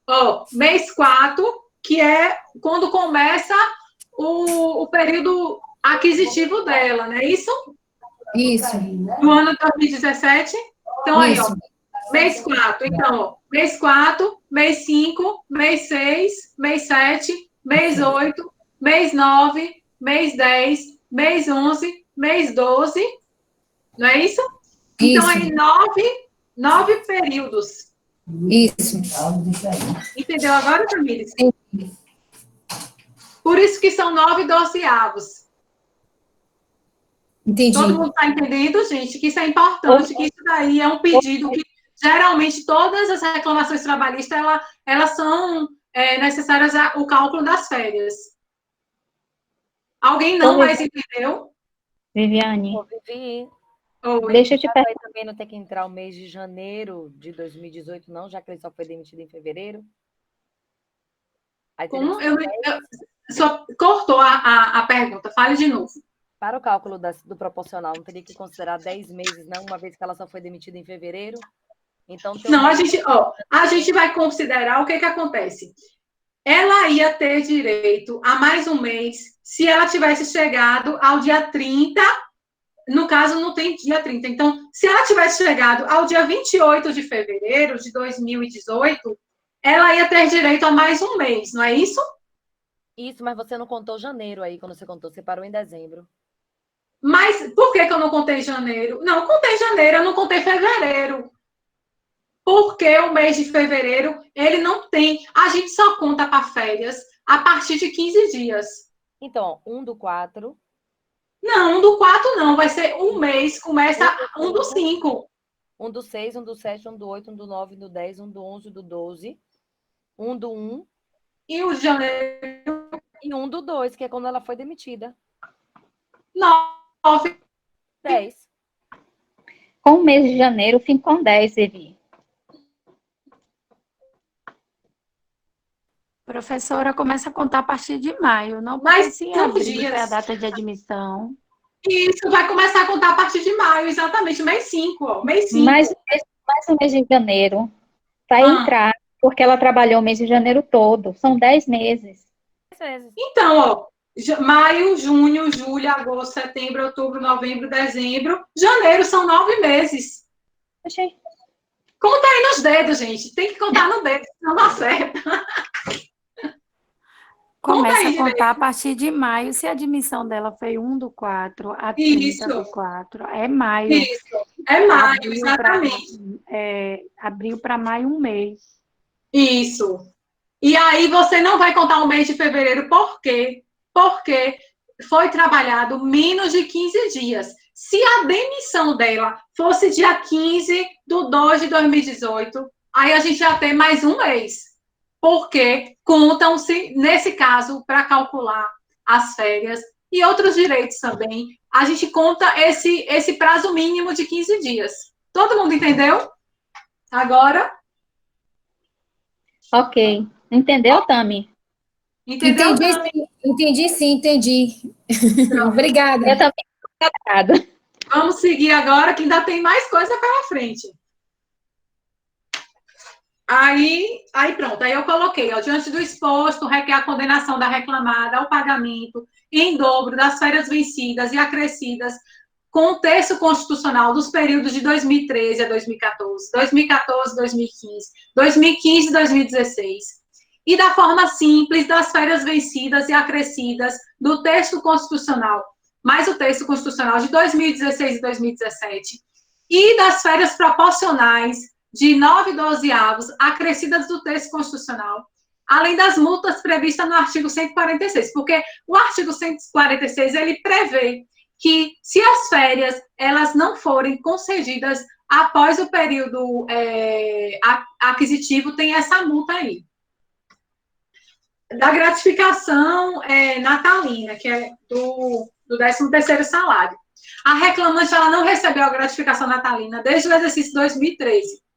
Ó, mês 4, que é quando começa o período aquisitivo dela, não é isso? Isso. Do ano de 2017. Então, aí, ó, mês 4. Então, ó, mês 4, mês 5, mês 6, mês 7, mês 8, mês 9, mês 10, mês 11, mês 12. Não é isso? Então, aí, 9 períodos. Isso. Entendeu agora, Tamires? Por isso que são 9/12. Entendi. Todo mundo está entendendo, gente, que isso é importante, que isso daí é um pedido que, geralmente, todas as reclamações trabalhistas, elas são necessárias o cálculo das férias. Alguém não mais entendeu? Viviane. Vivi, Oi. Deixa eu te perguntar. também não tem que entrar o mês de janeiro de 2018, não, já que ele só foi demitido em fevereiro? Aí Como? Só cortou a pergunta. Fale de novo. Para o cálculo do proporcional, não teria que considerar 10 meses, não, uma vez que ela só foi demitida em fevereiro? Então, Não, a gente vai considerar o que acontece. ela ia ter direito a mais um mês se ela tivesse chegado ao dia 30. No caso, não tem dia 30. Então, se ela tivesse chegado ao dia 28 de fevereiro de 2018, ela ia ter direito a mais um mês, não é isso? Isso, mas você não contou janeiro aí, quando você contou, você parou em dezembro. Mas por que eu não contei janeiro? Não, eu contei janeiro, eu não contei fevereiro. Porque o mês de fevereiro, ele não tem. A gente só conta para férias a partir de 15 dias. Então, 1/4. Não, 1/4 não, vai ser um mês, começa 1/5. 1/6, 1/7, 1/8, 1/9, 1/10, 1/11, 1/12, 1/1. E o de janeiro? E 1/2, que é quando ela foi demitida. 9. 10. Com o mês de janeiro, fim com 10, Evi. Professora, começa a contar a partir de maio, não? Mas Se em 5 abril dias. é a data de admissão. Isso, vai começar a contar a partir de maio, exatamente, mês 5, ó, mês 5. Mais o mês de janeiro vai entrar, porque ela trabalhou o mês de janeiro todo. São 10 meses. Então, ó, maio, junho, julho, agosto, setembro, outubro, novembro, dezembro, janeiro, são 9 meses. Achei. Conta aí nos dedos, gente. Tem que contar no dedo, senão não acerta. Começa a contar a partir de maio. Se a admissão dela foi 1/4 a 30/4, é maio. Isso, é maio, exatamente. Abril para maio, um mês. Isso. E aí você não vai contar o mês de fevereiro, por quê? Porque foi trabalhado menos de 15 dias. Se a demissão dela fosse dia 15/2/2018, aí a gente já tem mais um mês. Porque contam-se, nesse caso, para calcular as férias e outros direitos também, a gente conta esse prazo mínimo de 15 dias. Todo mundo entendeu? Agora? Ok. Entendeu, Tami? Entendeu, Entendi sim, entendi. Obrigada. Eu também. Vamos seguir agora, que ainda tem mais coisa pela frente. Aí pronto, aí eu coloquei, ó, diante do exposto, requer a condenação da reclamada ao pagamento em dobro das férias vencidas e acrescidas com o texto constitucional dos períodos de 2013 a 2014, 2014, 2015, 2015 e 2016, e da forma simples das férias vencidas e acrescidas do texto constitucional, mais o texto constitucional de 2016 e 2017, e das férias proporcionais de 9/12 acrescidas do texto constitucional, além das multas previstas no artigo 146, porque o artigo 146, ele prevê que se as férias, elas não forem concedidas após o período aquisitivo, tem essa multa aí. Da gratificação natalina, que é do 13º salário. A reclamante, ela não recebeu a gratificação natalina desde o exercício 2013.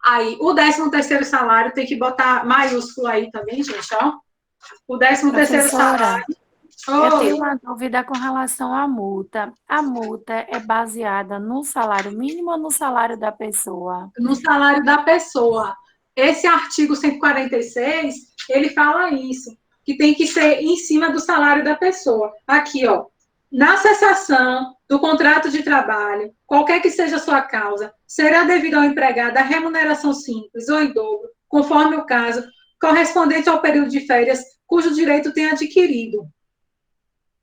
Aí, o 13º salário, tem que botar maiúsculo aí também, gente, ó. O 13º salário. Eu tenho uma dúvida com relação à multa. A multa é baseada no salário mínimo ou no salário da pessoa? No salário da pessoa. Esse artigo 146, ele fala isso, que tem que ser em cima do salário da pessoa. Aqui, ó. Na cessação do contrato de trabalho, qualquer que seja a sua causa, será devido ao empregado a remuneração simples ou em dobro, conforme o caso, correspondente ao período de férias cujo direito tem adquirido.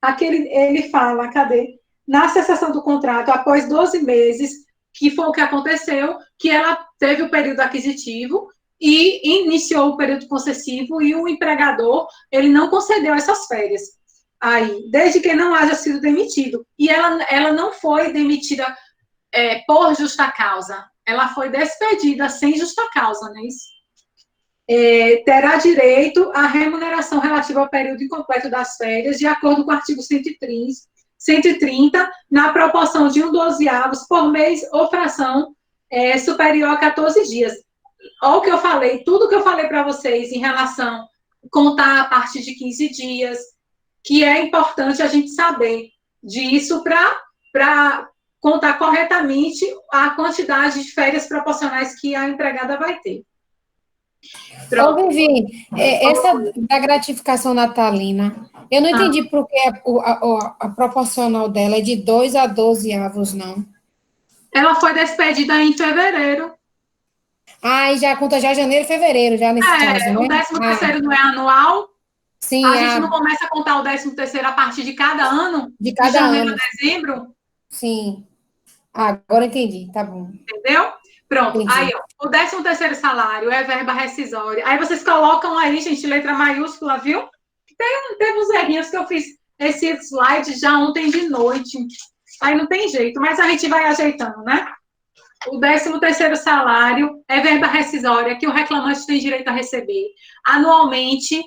Aqui ele fala, cadê? Na cessação do contrato, após 12 meses, que foi o que aconteceu, que ela teve o período aquisitivo e iniciou o período concessivo e o empregador, ele não concedeu essas férias. Aí, desde que não haja sido demitido. E ela não foi demitida por justa causa. Ela foi despedida sem justa causa, não é isso? Terá direito à remuneração relativa ao período incompleto das férias, de acordo com o artigo 130, na proporção de 1/12 por mês ou fração superior a 14 dias. Olha o que eu falei, tudo que eu falei para vocês em relação a contar a partir de 15 dias, que é importante a gente saber disso para contar corretamente a quantidade de férias proporcionais que a empregada vai ter. Ô, Vivi, essa da gratificação natalina, eu não entendi porque a proporcional dela é de 2 a 12 avos, não. Ela foi despedida em fevereiro. Ah, e já conta já janeiro e fevereiro, já nesse caso, né? O 13º não é anual? Sim. A gente não começa a contar o 13º a partir de cada ano? De cada janeiro ano. a dezembro? Sim. Agora entendi, tá bom. Entendeu? Pronto. Entendi. Aí, ó, o 13º salário é verba rescisória. Aí vocês colocam aí, gente, letra maiúscula, viu? Tem uns errinhos que eu fiz esse slide já ontem de noite. Aí não tem jeito, mas a gente vai ajeitando, né? O 13º salário é verba rescisória que o reclamante tem direito a receber anualmente,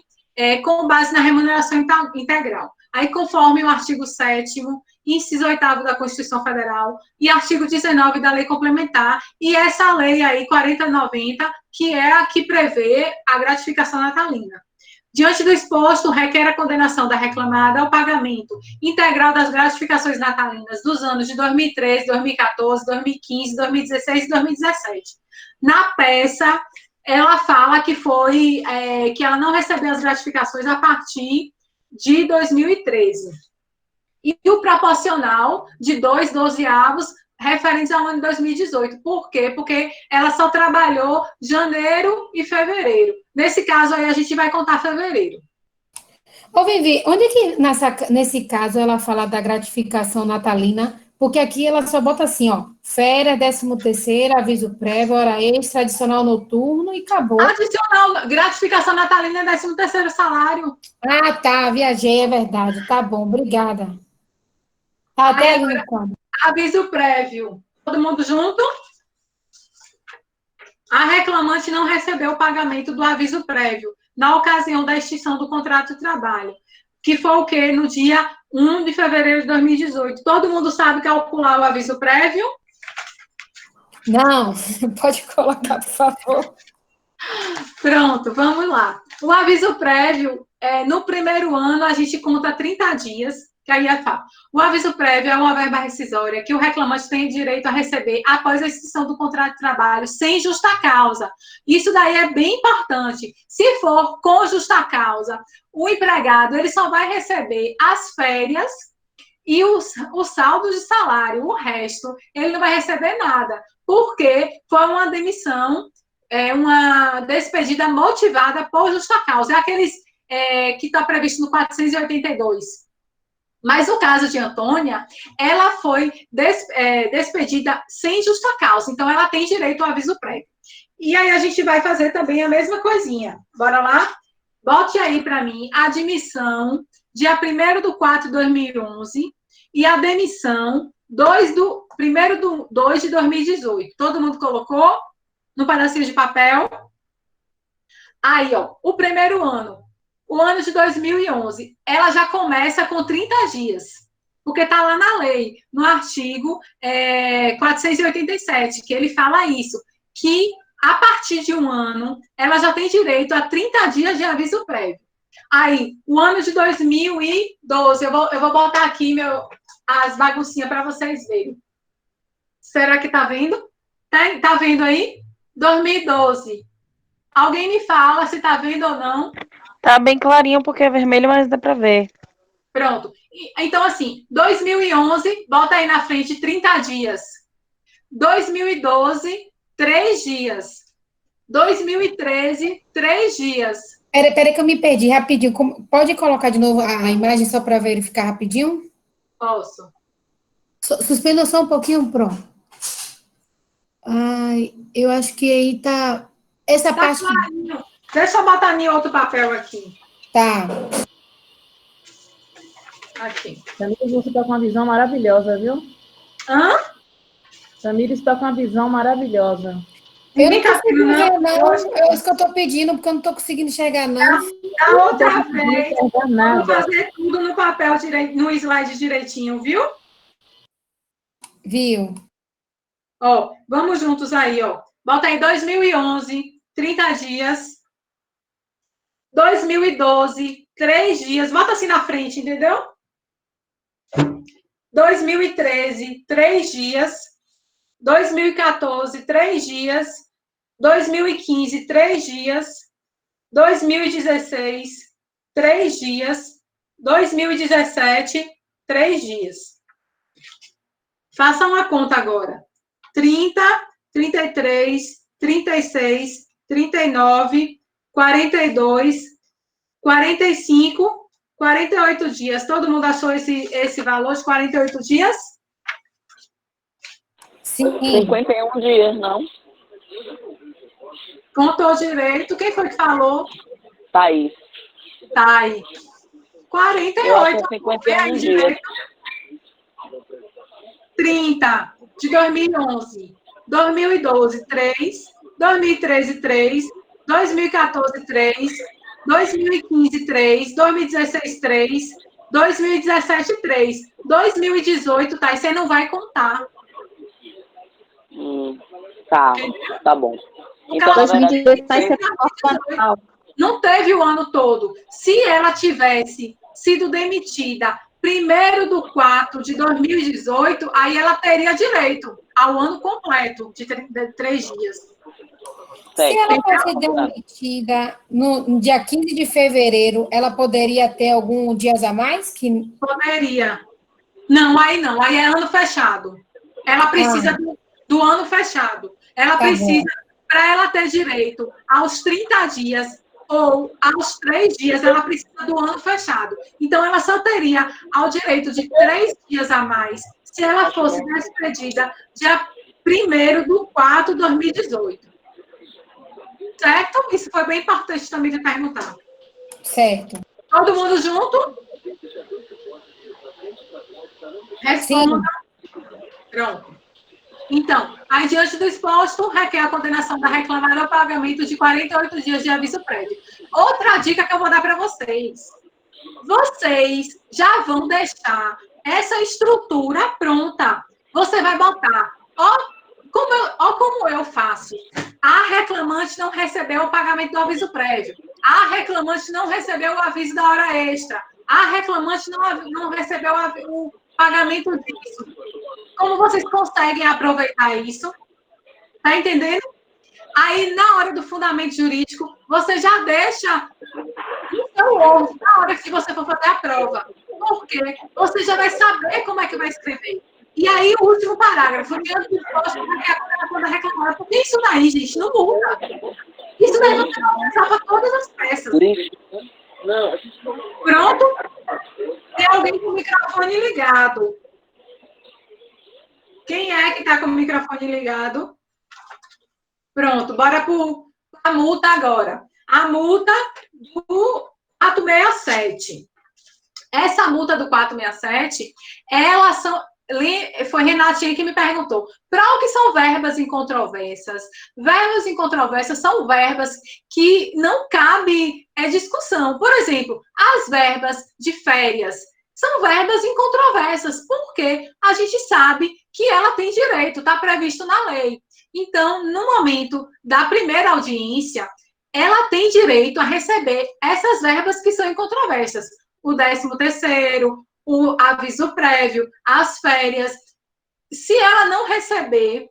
com base na remuneração integral. Aí, conforme o artigo 7º, inciso 8º da Constituição Federal e artigo 19 da Lei Complementar, e essa lei aí, 4090, que é a que prevê a gratificação natalina. Diante do exposto, requer a condenação da reclamada ao pagamento integral das gratificações natalinas dos anos de 2013, 2014, 2015, 2016 e 2017. Na peça, ela fala que que ela não recebeu as gratificações a partir de 2013. E o proporcional de 2 dozeavos referentes ao ano de 2018. Por quê? Porque ela só trabalhou janeiro e fevereiro. Nesse caso aí, a gente vai contar fevereiro. Ô, Vivi, onde é que nesse caso ela fala da gratificação natalina? Porque aqui ela só bota assim, ó, férias, 13º, aviso prévio, hora extra, adicional noturno e acabou. Adicional, gratificação natalina é 13º salário. Ah, tá, viajei, é verdade. Tá bom, obrigada. Tá até ali no quadro. Aviso prévio. Todo mundo junto? A reclamante não recebeu o pagamento do aviso prévio na ocasião da extinção do contrato de trabalho, que foi o quê? No dia 1 de fevereiro de 2018. Todo mundo sabe calcular o aviso prévio? Não, pode colocar, por favor. Pronto, vamos lá. O aviso prévio, no primeiro ano, a gente conta 30 dias, que aí é fato. O aviso prévio é uma verba rescisória que o reclamante tem direito a receber após a extinção do contrato de trabalho, sem justa causa. Isso daí é bem importante. Se for com justa causa, o empregado ele só vai receber as férias e o saldo de salário. O resto, ele não vai receber nada, porque foi uma demissão, uma despedida motivada por justa causa. É aqueles que está previsto no 482. Mas no caso de Antônia, ela foi despedida sem justa causa, então ela tem direito ao aviso prévio. E aí a gente vai fazer também a mesma coisinha. Bora lá? Bote aí para mim a admissão dia 1º de 2011 e a demissão 1º de 2018. Todo mundo colocou no pedacinho de papel? Aí, ó, o primeiro ano. O ano de 2011, ela já começa com 30 dias, porque está lá na lei, no artigo 487, que ele fala isso, que a partir de um ano, ela já tem direito a 30 dias de aviso prévio. Aí, o ano de 2012, eu vou botar aqui as baguncinhas para vocês verem. Será que está vendo? Tá vendo aí? 2012. Alguém me fala se está vendo ou não. Tá bem clarinho porque é vermelho, mas dá para ver. Pronto. Então, assim, 2011, bota aí na frente 30 dias. 2012, 3 dias. 2013, 3 dias. Peraí que eu me perdi rapidinho. Pode colocar de novo a imagem só para verificar rapidinho? Posso. Suspenda só um pouquinho, pronto. Ai, eu acho que aí tá... Essa parte... Clarinho. Deixa eu botar em outro papel aqui. Tá. Aqui. Tamires, você está com uma visão maravilhosa, viu? Hã? Tamires está com uma visão maravilhosa. Eu não consigo ver, não. É isso que eu estou pedindo, porque eu não estou conseguindo enxergar, não. Da outra vez, vou fazer tudo no papel, no slide direitinho, viu? Viu? Ó, vamos juntos aí, ó. Bota aí 2011, 30 dias. 2012, 3 dias. Bota assim na frente, entendeu? 2013, 3 dias. 2014, 3 dias. 2015, 3 dias. 2016, 3 dias. 2017, 3 dias. Faça uma conta agora. 30, 33, 36, 39, 42, 45, 48 dias. Todo mundo achou esse valor de 48 dias? Sim. 51 dias, não? Contou direito. Quem foi que falou? Thaís. Thaís. 48. 51 dias. 30 de 2011. 2012, 3. 2013, 3. 2014, 3. 2015, 3. 2016, 3. 2017, 3. 2018, tá? E você não vai contar. Tá bom. Então, 2018 vai ser anual. Não teve o ano todo. Se ela tivesse sido demitida 1º de 2018, aí ela teria direito ao ano completo de 3 dias. Se ela fosse demitida no dia 15 de fevereiro, ela poderia ter alguns dias a mais? Poderia. Não. Aí é ano fechado. Ela precisa do ano fechado. Ela precisa, para ela ter direito aos 30 dias ou aos 3 dias, ela precisa do ano fechado. Então, ela só teria ao direito de 3 dias a mais se ela fosse despedida dia 1º de 2018. Certo? Isso foi bem importante também de perguntar. Certo. Todo mundo junto? Responda. Pronto. Então, aí, diante do exposto, requer a condenação da reclamada ao pagamento de 48 dias de aviso prévio. Outra dica que eu vou dar para vocês. Vocês já vão deixar essa estrutura pronta. Você vai botar, como eu faço. A reclamante não recebeu o pagamento do aviso prévio. A reclamante não recebeu o aviso da hora extra. A reclamante não recebeu o pagamento disso. Como vocês conseguem aproveitar isso? Tá entendendo? Aí, na hora do fundamento jurídico, você já deixa no seu ovo, na hora que você for fazer a prova. Porque você já vai saber como é que vai escrever. E aí, o último parágrafo, diante do exposto, é a condenação da reclamada. Porque isso daí, gente, não muda. Isso daí você vai usar para todas as peças. Pronto? Tem alguém com o microfone ligado. Quem é que está com o microfone ligado? Pronto, bora para a multa agora. A multa do 467. Essa multa do 467, foi Renatinha que me perguntou. Para o que são verbas incontrovessas? Verbas incontrovessas são verbas que não cabe discussão. Por exemplo, as verbas de férias são verbas incontrovessas, porque a gente sabe que ela tem direito, está previsto na lei. Então, no momento da primeira audiência, ela tem direito a receber essas verbas que são incontroversas. O 13º, o aviso prévio, as férias. Se ela não receber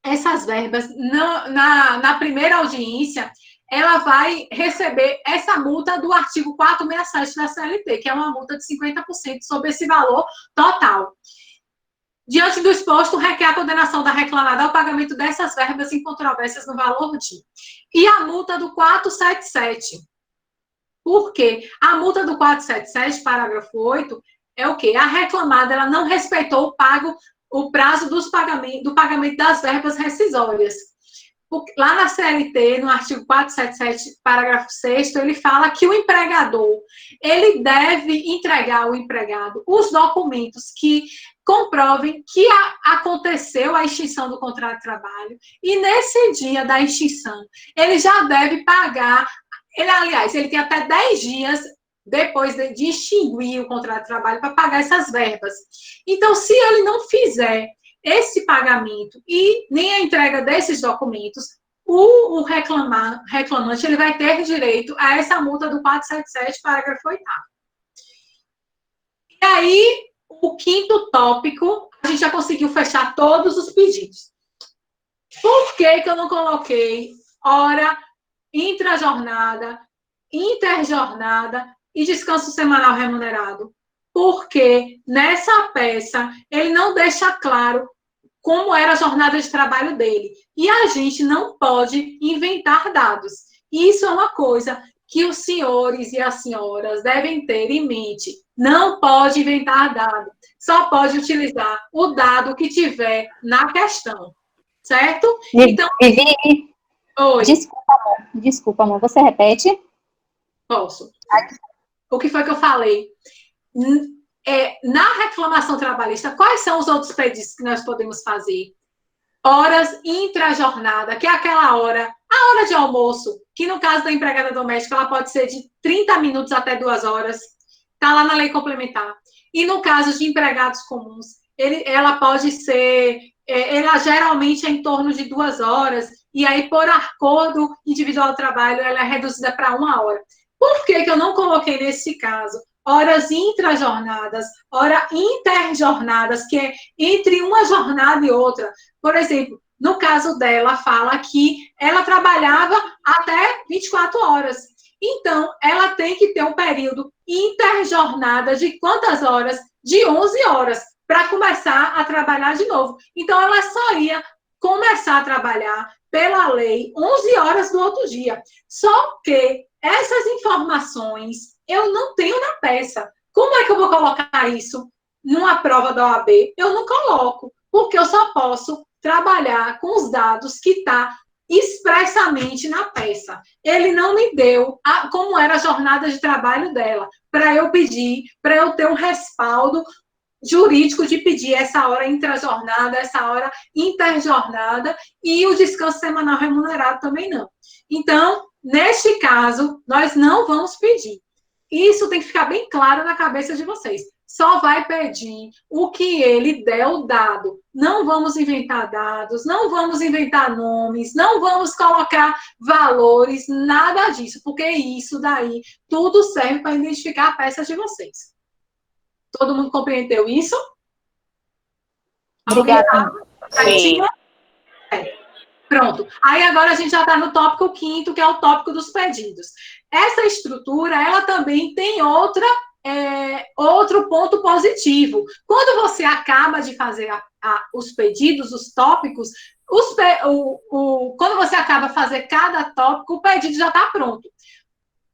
essas verbas na primeira audiência, ela vai receber essa multa do artigo 467 da CLT, que é uma multa de 50% sobre esse valor total. Diante do exposto, requer a condenação da reclamada ao pagamento dessas verbas incontrovérsias no valor de. E a multa do 477. Por quê? A multa do 477, parágrafo 8, é o quê? A reclamada ela não respeitou o prazo do pagamento das verbas rescisórias. Lá na CLT, no artigo 477, parágrafo 6º, ele fala que o empregador, ele deve entregar ao empregado os documentos que comprovem que aconteceu a extinção do contrato de trabalho e nesse dia da extinção, ele já deve pagar, ele tem até 10 dias depois de extinguir o contrato de trabalho para pagar essas verbas. Então, se ele não fizer esse pagamento e nem a entrega desses documentos, o reclamante ele vai ter direito a essa multa do 477, parágrafo 8º. E aí, o 5º tópico, a gente já conseguiu fechar todos os pedidos. Por que que eu não coloquei hora intrajornada, interjornada e descanso semanal remunerado? Porque nessa peça ele não deixa claro como era a jornada de trabalho dele. E a gente não pode inventar dados. Isso é uma coisa que os senhores e as senhoras devem ter em mente. Não pode inventar dado. Só pode utilizar o dado que tiver na questão. Certo? Então. Oi. Desculpa, amor. Você repete? Posso. O que foi que eu falei? Na reclamação trabalhista, quais são os outros pedidos que nós podemos fazer? Horas intrajornada, que é aquela hora, a hora de almoço, que no caso da empregada doméstica, ela pode ser de 30 minutos até 2 horas, está lá na lei complementar. E no caso de empregados comuns, ela pode ser, ela geralmente é em torno de 2 horas, e aí por acordo individual do trabalho, ela é reduzida para 1 hora. Por que que eu não coloquei nesse caso horas intrajornadas, horas interjornadas, que é entre uma jornada e outra? Por exemplo, no caso dela, fala que ela trabalhava até 24 horas. Então, ela tem que ter um período interjornada de quantas horas? De 11 horas, para começar a trabalhar de novo. Então, ela só ia começar a trabalhar, pela lei, 11 horas do outro dia. Só que essas informações eu não tenho na peça. Como é que eu vou colocar isso numa prova da OAB? Eu não coloco, porque eu só posso trabalhar com os dados que está expressamente na peça. Ele não me deu como era a jornada de trabalho dela, para eu pedir, para eu ter um respaldo jurídico de pedir essa hora intrajornada, essa hora interjornada, e o descanso semanal remunerado também não. Então, neste caso, nós não vamos pedir. Isso tem que ficar bem claro na cabeça de vocês. Só vai pedir o que ele der o dado. Não vamos inventar dados, não vamos inventar nomes, não vamos colocar valores, nada disso, porque isso daí tudo serve para identificar a peça de vocês. Todo mundo compreendeu isso? Obrigada. Sim. Pronto. Aí agora a gente já está no tópico 5º, que é o tópico dos pedidos. Essa estrutura, ela também tem outro ponto positivo. Quando você acaba de fazer os pedidos, os tópicos, quando você acaba de fazer cada tópico, o pedido já está pronto.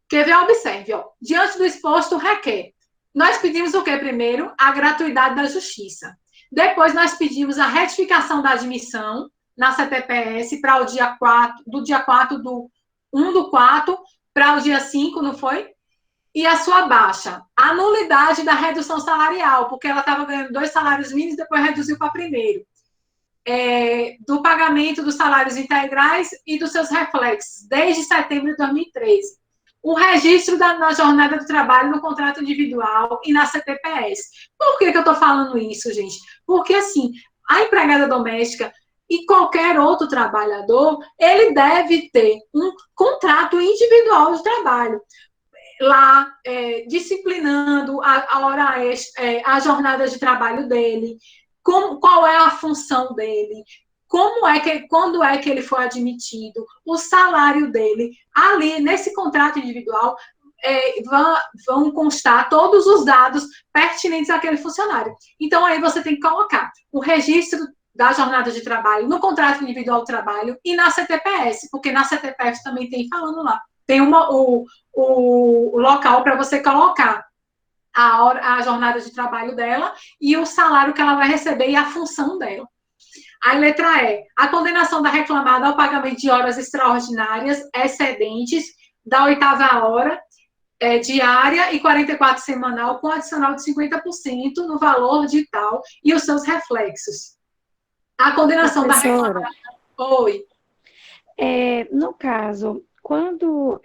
Quer ver? Observe. Ó. Diante do exposto, requer. Nós pedimos o quê primeiro? A gratuidade da justiça. Depois, nós pedimos a retificação da admissão na CTPS para o dia 4, do dia 4 do 1/4 para o dia 5, não foi? E a sua baixa. A nulidade da redução salarial, porque ela estava ganhando 2 salários mínimos, depois reduziu para primeiro. Do pagamento dos salários integrais e dos seus reflexos, desde setembro de 2013. O registro na jornada do trabalho no contrato individual e na CTPS. Por que eu estou falando isso, gente? Porque, assim, a empregada doméstica e qualquer outro trabalhador, ele deve ter um contrato individual de trabalho. Lá, disciplinando a hora extra, a jornada de trabalho dele, qual é a função dele, quando é que ele foi admitido, o salário dele. Ali, nesse contrato individual, vão constar todos os dados pertinentes àquele funcionário. Então, aí você tem que colocar o registro da jornada de trabalho no contrato individual de trabalho e na CTPS, porque na CTPS também tem falando lá. Tem o local para você colocar a jornada de trabalho dela e o salário que ela vai receber e a função dela. A letra E, a condenação da reclamada ao pagamento de horas extraordinárias excedentes da 8ª hora diária e 44 semanal, com adicional de 50% no valor de tal e os seus reflexos. A condenação da reclamada... Oi. No caso, quando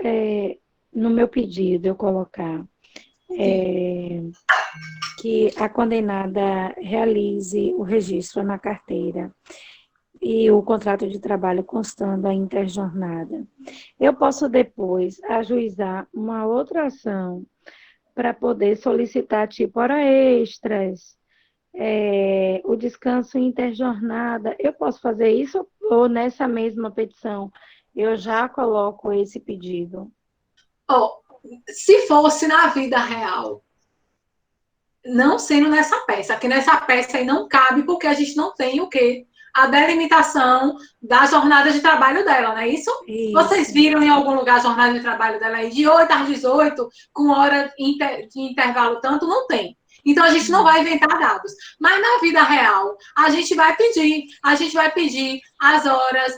no meu pedido eu colocar que a condenada realize o registro na carteira e o contrato de trabalho constando a interjornada, eu posso depois ajuizar uma outra ação para poder solicitar, tipo, hora extras, o descanso interjornada, eu posso fazer isso ou nessa mesma petição eu já coloco esse pedido? Se fosse na vida real, não sendo nessa peça, que nessa peça aí não cabe, porque a gente não tem o quê? A delimitação da jornada de trabalho dela, não é isso? Vocês viram em algum lugar a jornada de trabalho dela aí de 8 às 18, com hora de intervalo tanto? Não tem. Então, a gente não vai inventar dados. Mas, na vida real, a gente vai pedir as horas.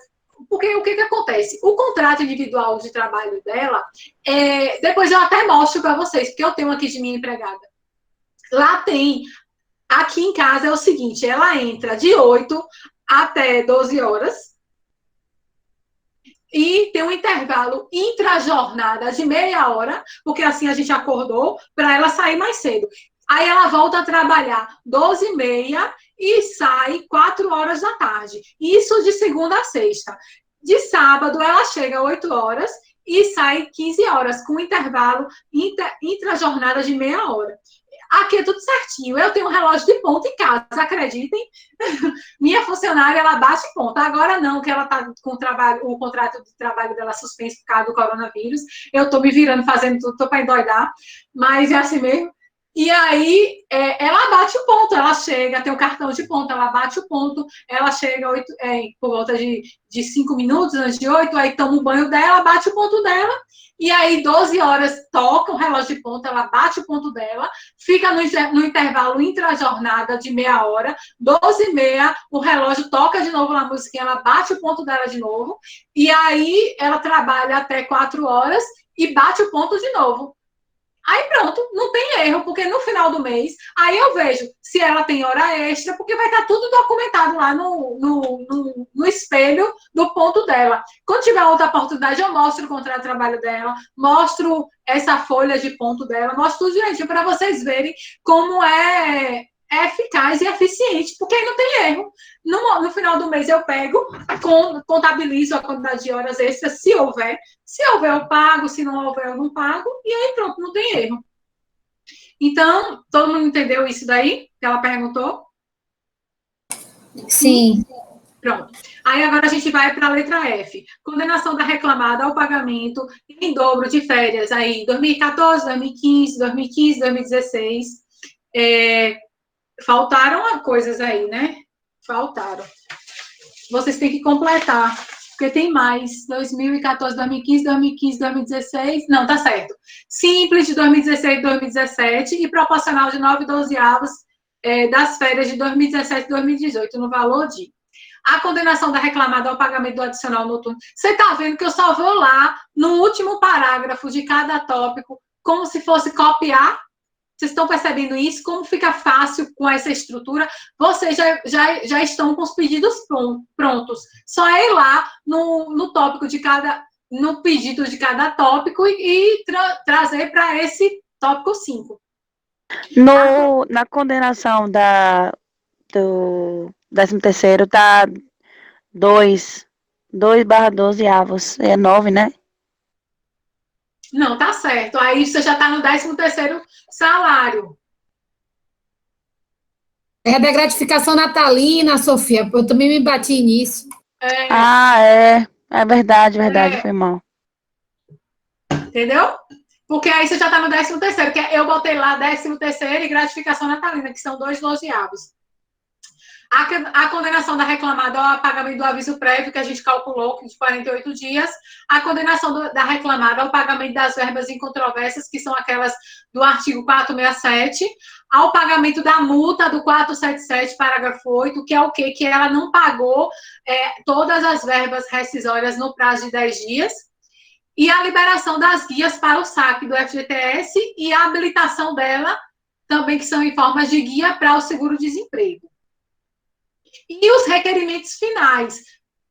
Porque o que acontece? O contrato individual de trabalho dela, depois eu até mostro para vocês, porque eu tenho aqui de minha empregada. Lá tem, aqui em casa é o seguinte, ela entra de 8 até 12 horas e tem um intervalo intra-jornada de meia hora, porque assim a gente acordou para ela sair mais cedo. Aí ela volta a trabalhar 12h30 e sai 4 horas da tarde. Isso de segunda a sexta. De sábado, ela chega 8 horas e sai 15 horas, com intervalo intra-jornada de meia hora. Aqui é tudo certinho. Eu tenho um relógio de ponta em casa, acreditem. Minha funcionária, ela bate ponta. Agora não, que ela está com o contrato de trabalho dela suspenso por causa do coronavírus. Eu estou me virando, fazendo tudo, estou para endoidar. Mas é assim mesmo. E aí, ela bate o ponto, ela chega, tem o cartão de ponto, ela bate o ponto, ela chega por volta de 5 minutos, antes de 8, aí toma o banho dela, bate o ponto dela, e aí 12 horas toca o relógio de ponto, ela bate o ponto dela, fica no intervalo intra-jornada de meia hora, 12h30, o relógio toca de novo na musiquinha, ela bate o ponto dela de novo, e aí ela trabalha até 4 horas e bate o ponto de novo. Aí pronto, não tem erro, porque no final do mês, aí eu vejo se ela tem hora extra, porque vai estar tudo documentado lá no espelho do ponto dela. Quando tiver outra oportunidade, eu mostro o contrato de trabalho dela, mostro essa folha de ponto dela, mostro tudo direitinho para vocês verem como é eficaz e eficiente, porque aí não tem erro. No final do mês eu pego, contabilizo a quantidade de horas extras, se houver. Se houver, eu pago, se não houver, eu não pago, e aí pronto, não tem erro. Então, todo mundo entendeu isso daí que ela perguntou? Sim. Pronto. Aí agora a gente vai para a letra F. Condenação da reclamada ao pagamento em dobro de férias aí 2014, 2015, 2016. Faltaram coisas aí, né? Faltaram. Vocês têm que completar, porque tem mais. 2014, 2015, 2015, 2016. Não, tá certo. Simples de 2016 e 2017 e proporcional de 9/12 das férias de 2017 e 2018, no valor de. A condenação da reclamada ao pagamento do adicional noturno. Você tá vendo que eu só vou lá no último parágrafo de cada tópico, como se fosse copiar. Vocês estão percebendo isso? Como fica fácil com essa estrutura? Vocês já estão com os pedidos prontos. Só é ir lá no tópico de no pedido de cada tópico e trazer para esse tópico 5. Na condenação do 13º tá 2/12 avos. É 9, né? Não, tá certo. Aí você já está no 13º salário. É da gratificação natalina, Sofia. Eu também me bati nisso. É verdade, foi mal. Entendeu? Porque aí você já está no 13º, que eu botei lá 13º e gratificação natalina, que são 2/12 avos. A condenação da reclamada ao pagamento do aviso prévio, que a gente calculou de 48 dias. A condenação da reclamada ao pagamento das verbas incontrovérsias, que são aquelas do artigo 467. Ao pagamento da multa do 477, parágrafo 8, que é o quê? Que ela não pagou todas as verbas rescisórias no prazo de 10 dias. E a liberação das guias para o saque do FGTS e a habilitação dela, também que são em formas de guia para o seguro-desemprego. E os requerimentos finais,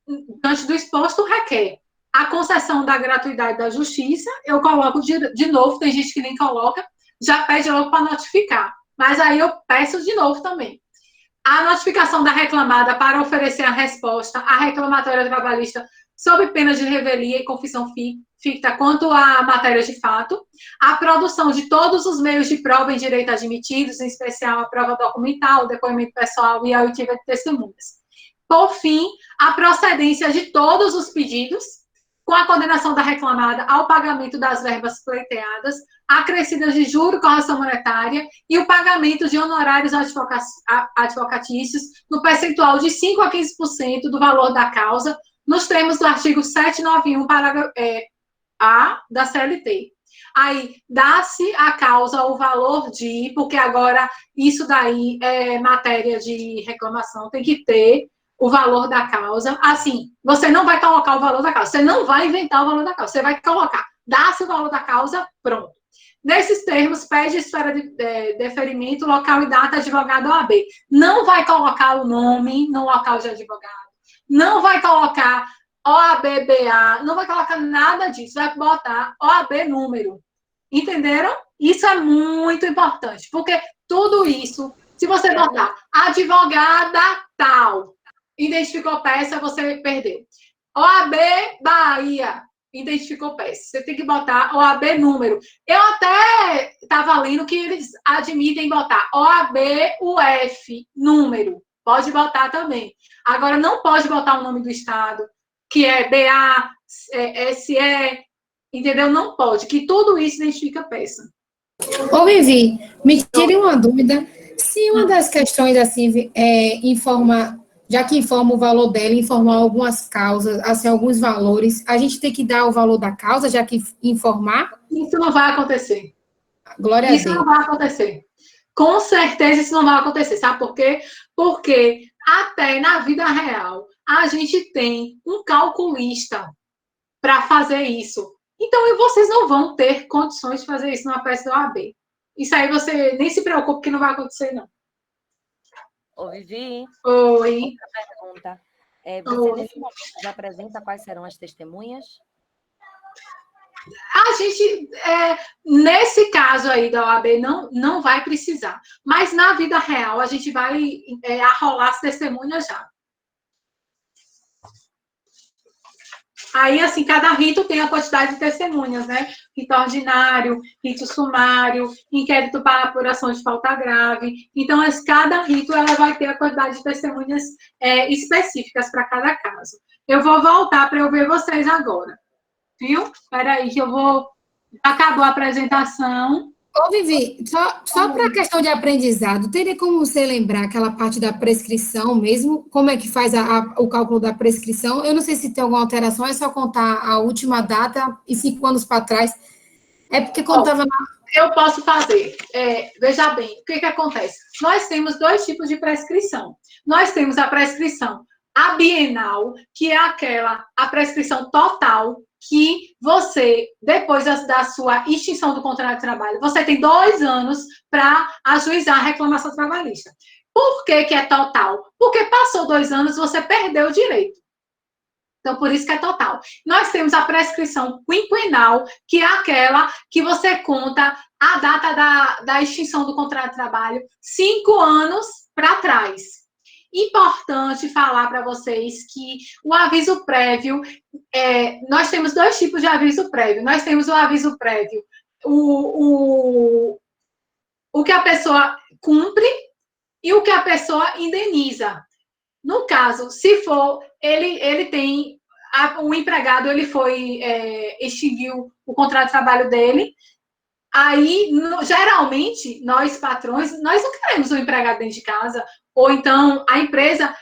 diante do exposto, requer a concessão da gratuidade da justiça. Eu coloco de novo, tem gente que nem coloca, já pede logo para notificar. Mas aí eu peço de novo também. A notificação da reclamada para oferecer a resposta à reclamatória trabalhista sob pena de revelia e confissão ficta quanto a matérias de fato, a produção de todos os meios de prova em direito admitidos, em especial a prova documental, o depoimento pessoal e a oitiva de testemunhas. Por fim, a procedência de todos os pedidos, com a condenação da reclamada ao pagamento das verbas pleiteadas, acrescidas de juro, correção monetária e o pagamento de honorários advocatícios no percentual de 5% a 15% do valor da causa, nos termos do artigo 791, parágrafo A da CLT. Aí, dá-se à causa o valor de, porque agora isso daí é matéria de reclamação, tem que ter o valor da causa. Assim, você não vai colocar o valor da causa, você não vai inventar o valor da causa, você vai colocar, dá-se o valor da causa, pronto. Nesses termos, pede esfera de deferimento, local e data, advogado OAB. Não vai colocar o nome no local de advogado, não vai colocar OAB-BA, não vai colocar nada disso, vai botar OAB número. Entenderam? Isso é muito importante, porque tudo isso, se você botar advogada tal, identificou peça, você perdeu. OAB Bahia, identificou peça. Você tem que botar OAB número. Eu até estava lendo que eles admitem botar OAB UF número. Pode botar também. Agora, não pode botar o nome do estado, que é BA, SE, entendeu? Não pode, que tudo isso identifica peça. Ô, Vivi, me tire uma dúvida. Se uma das questões, assim, já que informa o valor dela, informar algumas causas, assim, alguns valores, a gente tem que dar o valor da causa, já que informar? Isso não vai acontecer. Glória a Deus. Isso não vai acontecer. Com certeza isso não vai acontecer. Sabe por quê? Porque até na vida real, a gente tem um calculista para fazer isso. Então, vocês não vão ter condições de fazer isso numa peça da OAB. Isso aí você nem se preocupe que não vai acontecer, não. Ô, Vivi. Oi. Outra pergunta. Você, nesse momento, já apresenta quais serão as testemunhas? A gente, nesse caso aí da OAB, não vai precisar. Mas na vida real, a gente vai arrolar as testemunhas já. Aí, assim, cada rito tem a quantidade de testemunhas, né? Rito ordinário, rito sumário, inquérito para apuração de falta grave. Então, cada rito ela vai ter a quantidade de testemunhas específicas para cada caso. Eu vou voltar para eu ver vocês agora. Viu? Espera aí que eu vou... Acabou a apresentação. Ô, Vivi, só para a questão de aprendizado, teria como você lembrar aquela parte da prescrição mesmo? Como é que faz o cálculo da prescrição? Eu não sei se tem alguma alteração, é só contar a última data e 5 anos para trás. É porque quando estava na... Eu posso fazer. Veja bem, o que acontece? Nós temos 2 tipos de prescrição. Nós temos a prescrição abienal, que é a prescrição total, que você, depois da sua extinção do contrato de trabalho, você tem 2 anos para ajuizar a reclamação trabalhista. Por que é total? Porque passou 2 anos, você perdeu o direito. Então, por isso que é total. Nós temos a prescrição quinquenal, que é aquela que você conta a data da extinção do contrato de trabalho 5 anos para trás. Importante falar para vocês que o aviso prévio, nós temos 2 tipos de aviso prévio. Nós temos o aviso prévio, o que a pessoa cumpre e o que a pessoa indeniza. No caso, se for, ele tem, o empregado, ele foi, extinguiu o contrato de trabalho dele, aí, geralmente, nós patrões, nós não queremos o empregado dentro de casa, ou então a empresa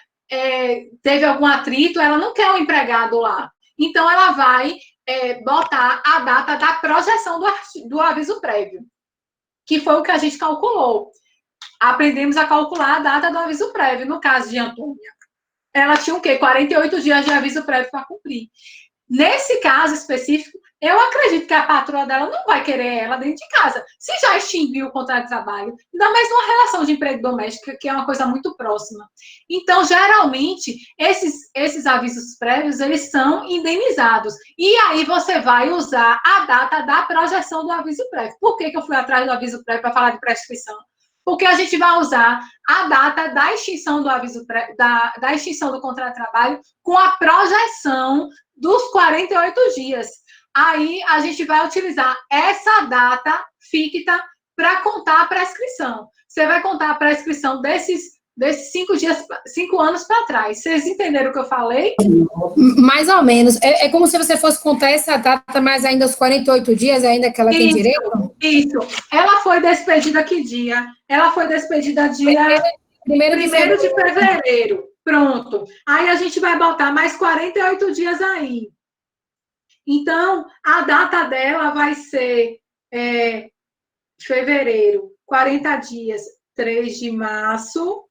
teve algum atrito, ela não quer o empregado lá. Então, ela vai botar a data da projeção do aviso prévio, que foi o que a gente calculou. Aprendemos a calcular a data do aviso prévio. No caso de Antônia, ela tinha o quê? 48 dias de aviso prévio para cumprir. Nesse caso específico, eu acredito que a patroa dela não vai querer ela dentro de casa. Se já extinguiu o contrato de trabalho, ainda mais numa relação de emprego doméstico, que é uma coisa muito próxima. Então, geralmente, esses avisos prévios, eles são indenizados. E aí você vai usar a data da projeção do aviso prévio. Por que eu fui atrás do aviso prévio para falar de prescrição? Porque a gente vai usar a data da extinção do aviso da extinção do contrato de trabalho com a projeção dos 48 dias. Aí a gente vai utilizar essa data ficta para contar a prescrição. Você vai contar a prescrição desses 5 anos para trás. Vocês entenderam o que eu falei? Mais ou menos. É como se você fosse contar essa data, mas ainda os 48 dias, ainda que ela tem direito? Isso. Ela foi despedida que dia? Ela foi despedida dia 1º de fevereiro. Pronto. Aí a gente vai botar mais 48 dias aí. Então, a data dela vai ser fevereiro, 40 dias, 3 de março,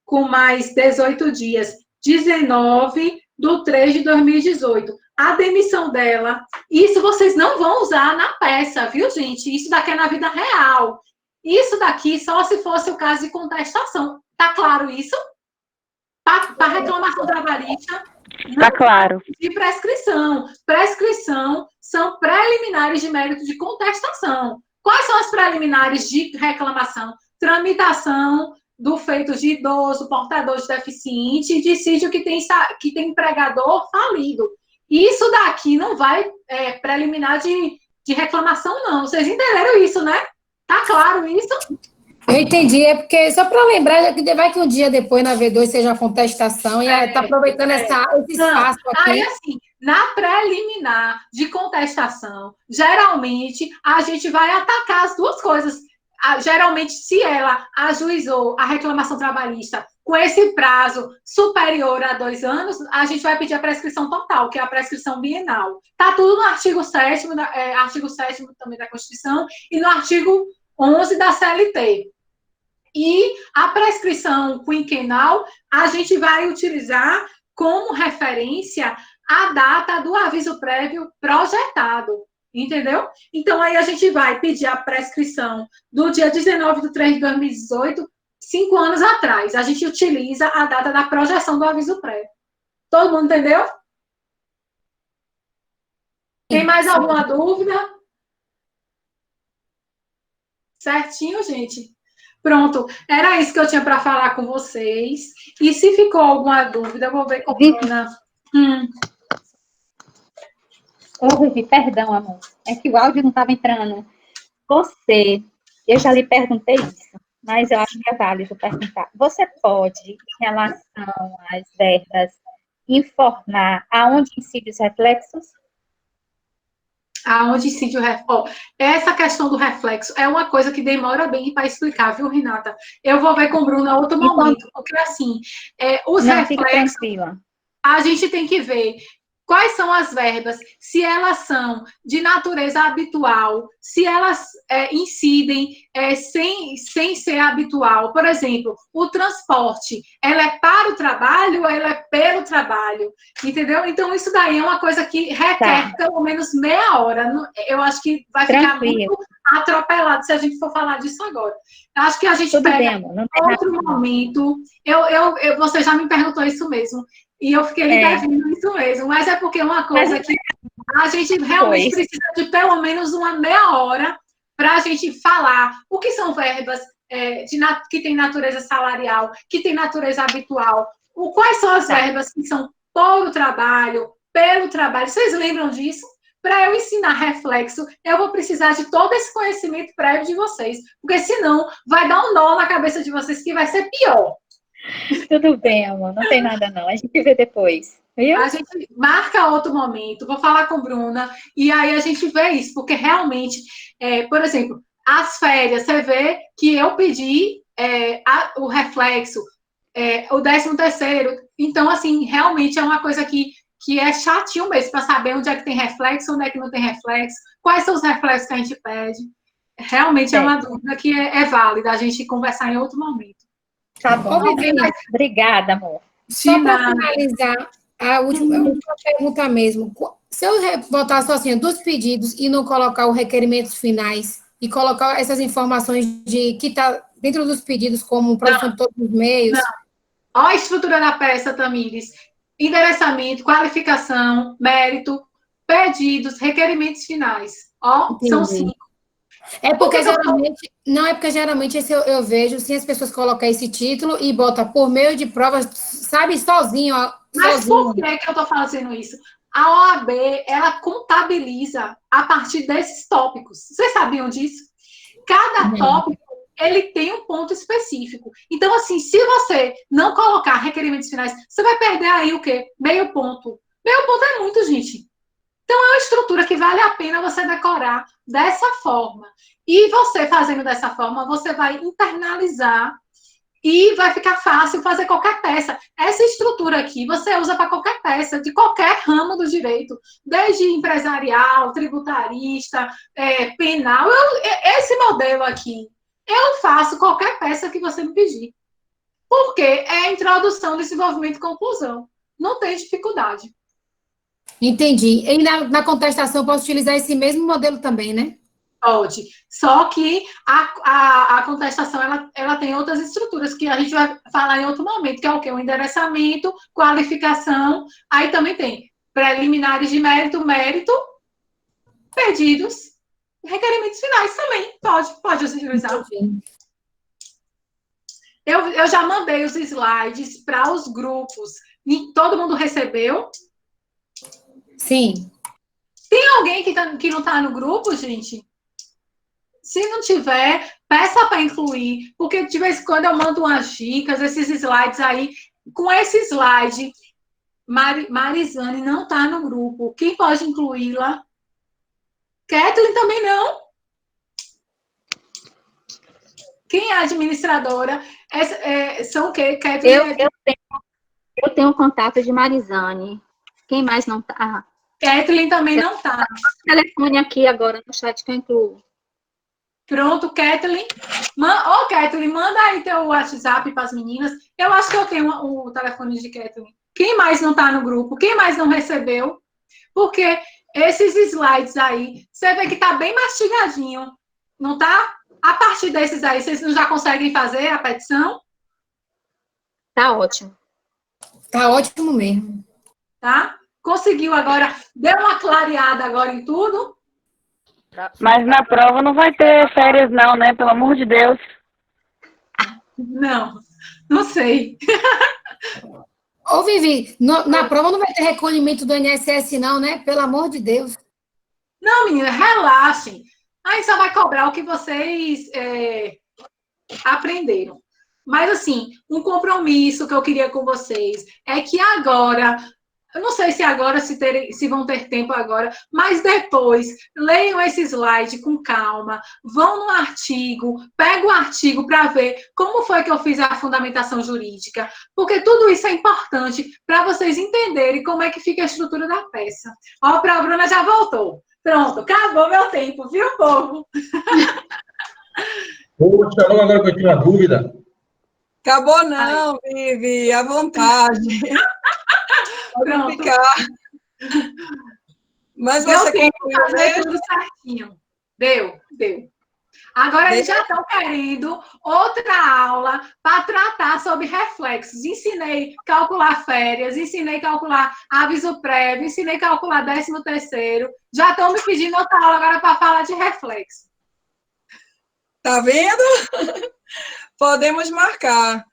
com mais 18 dias, 19/3/2018. A demissão dela, isso vocês não vão usar na peça, viu, gente? Isso daqui é na vida real. Isso daqui só se fosse o caso de contestação. Tá claro isso? Para reclamação trabalhista. Está claro. De prescrição. Prescrição são preliminares de mérito de contestação. Quais são as preliminares de reclamação? Tramitação do feito de idoso, portador de deficiente, dissídio que tem empregador falido. Isso daqui não vai preliminar de reclamação, não. Vocês entenderam isso, né? Tá claro isso? Eu entendi, é porque, só para lembrar, que vai que um dia depois na V2 seja a contestação, e está aproveitando esse espaço aqui. Aí, assim, na preliminar de contestação, geralmente, a gente vai atacar as duas coisas. Geralmente, se ela ajuizou a reclamação trabalhista com esse prazo superior a 2 anos, a gente vai pedir a prescrição total, que é a prescrição bienal. Está tudo no artigo 7º, artigo 7º também da Constituição, e no artigo 11 da CLT. E a prescrição quinquenal, a gente vai utilizar como referência a data do aviso prévio projetado, entendeu? Então, aí a gente vai pedir a prescrição do dia 19/3/2018, 5 anos atrás. A gente utiliza a data da projeção do aviso prévio. Todo mundo entendeu? Tem mais alguma dúvida? Certinho, gente? Pronto, era isso que eu tinha para falar com vocês. E se ficou alguma dúvida, eu vou ver com a Bruna. Ô, Vivi, perdão, amor. É que o áudio não estava entrando. Eu já lhe perguntei isso, mas eu acho que é válido perguntar. Você pode, em relação às verbas, informar aonde incidem os reflexos? Aonde incide o reflexo? Essa questão do reflexo é uma coisa que demora bem para explicar, viu, Renata? Eu vou ver com o Bruno em outro momento, porque assim, os reflexos, a gente tem que ver quais são as verbas, se elas são de natureza habitual, se elas incidem sem ser habitual. Por exemplo, o transporte, ela é para o trabalho ou ela é pelo trabalho? Entendeu? Então, isso daí é uma coisa que requer pelo menos meia hora. Eu acho que vai ficar muito atropelado se a gente for falar disso agora. Eu acho que a gente pega outro momento. Você já me perguntou isso mesmo. E eu fiquei devendo isso mesmo. Mas é porque é uma coisa que a gente realmente precisa de pelo menos uma meia hora para a gente falar o que são verbas que têm natureza salarial, que têm natureza habitual. Quais são as verbas que são por o trabalho, pelo trabalho. Vocês lembram disso? Para eu ensinar reflexo, eu vou precisar de todo esse conhecimento prévio de vocês. Porque senão vai dar um nó na cabeça de vocês que vai ser pior. Tudo bem, amor, não tem nada não. A gente vê depois. Viu? A gente marca outro momento, vou falar com a Bruna, e aí a gente vê isso, porque realmente, por exemplo, as férias, você vê que eu pedi o reflexo, o 13º, então, assim, realmente é uma coisa que é chatinho mesmo, para saber onde é que tem reflexo, onde é que não tem reflexo, quais são os reflexos que a gente pede. Realmente é uma dúvida que é válida a gente conversar em outro momento. Tá bom. Obrigada, amor. Só para finalizar, a última pergunta mesmo. Se eu botar só assim, dos pedidos e não colocar os requerimentos finais e colocar essas informações que está dentro dos pedidos, como produção de todos os meios... Não. Olha a estrutura da peça, Tamires. Endereçamento, qualificação, mérito, pedidos, requerimentos finais. São 5. É porque geralmente, não é porque geralmente eu vejo sim as pessoas colocam esse título e bota por meio de provas, sabe, sozinho, ó, Mas sozinho. por que eu estou fazendo isso? A OAB, ela contabiliza a partir desses tópicos. Vocês sabiam disso? Cada tópico, ele tem um ponto específico. Então, assim, se você não colocar requerimentos finais, você vai perder aí o quê? Meio ponto. Meio ponto é muito, gente. Então, é uma estrutura que vale a pena você decorar dessa forma. E você fazendo dessa forma, você vai internalizar e vai ficar fácil fazer qualquer peça. Essa estrutura aqui você usa para qualquer peça, de qualquer ramo do direito, desde empresarial, tributarista, penal. Esse modelo aqui, eu faço qualquer peça que você me pedir. Porque é introdução, desenvolvimento e conclusão. Não tem dificuldade. Entendi. E na contestação eu posso utilizar esse mesmo modelo também, né? Pode. Só que a contestação, ela tem outras estruturas que a gente vai falar em outro momento, que é o quê? O endereçamento, qualificação, aí também tem preliminares de mérito, pedidos, requerimentos finais também. Pode utilizar. Eu já mandei os slides para os grupos. Todo mundo recebeu? Sim. Tem alguém que não está no grupo, gente? Se não tiver, peça para incluir, porque de vez em quando eu mando umas dicas, esses slides aí. Com esse slide, Marizane não está no grupo. Quem pode incluí-la? Kathleen também não? Quem é a administradora? São o quê? Kathleen? Eu tenho o contato de Marizane. Quem mais não está? Kathleen também não está. O telefone aqui agora no chat que eu incluo. Pronto, Kathleen. Kathleen, manda aí teu WhatsApp para as meninas. Eu acho que eu tenho o telefone de Kathleen. Quem mais não está no grupo? Quem mais não recebeu? Porque esses slides aí, você vê que está bem mastigadinho. Não está? A partir desses aí, vocês não já conseguem fazer a petição? Tá ótimo. Tá ótimo mesmo. Tá? Conseguiu agora? Deu uma clareada agora em tudo? Mas na prova não vai ter férias não, né? Pelo amor de Deus. Não sei. Ô, Vivi, na prova não vai ter recolhimento do INSS não, né? Pelo amor de Deus. Não, menina, relaxem. Aí só vai cobrar o que vocês aprenderam. Mas, assim, um compromisso que eu queria com vocês é que agora... Eu não sei se agora, se vão ter tempo agora, mas depois, leiam esse slide com calma, vão no artigo, pega o artigo para ver como foi que eu fiz a fundamentação jurídica, porque tudo isso é importante para vocês entenderem como é que fica a estrutura da peça. Ó, a Bruna já voltou. Pronto, acabou meu tempo, viu, povo? Poxa, logo agora que eu tinha uma dúvida. Acabou não, Vivi, à vontade. Pode ficar. Mas você concluiu mesmo? Tudo certinho. Deu. Agora eles já estão querendo outra aula para tratar sobre reflexos. Ensinei a calcular férias, ensinei a calcular aviso prévio, ensinei a calcular 13º. Já estão me pedindo outra aula agora para falar de reflexo. Tá vendo? Podemos marcar.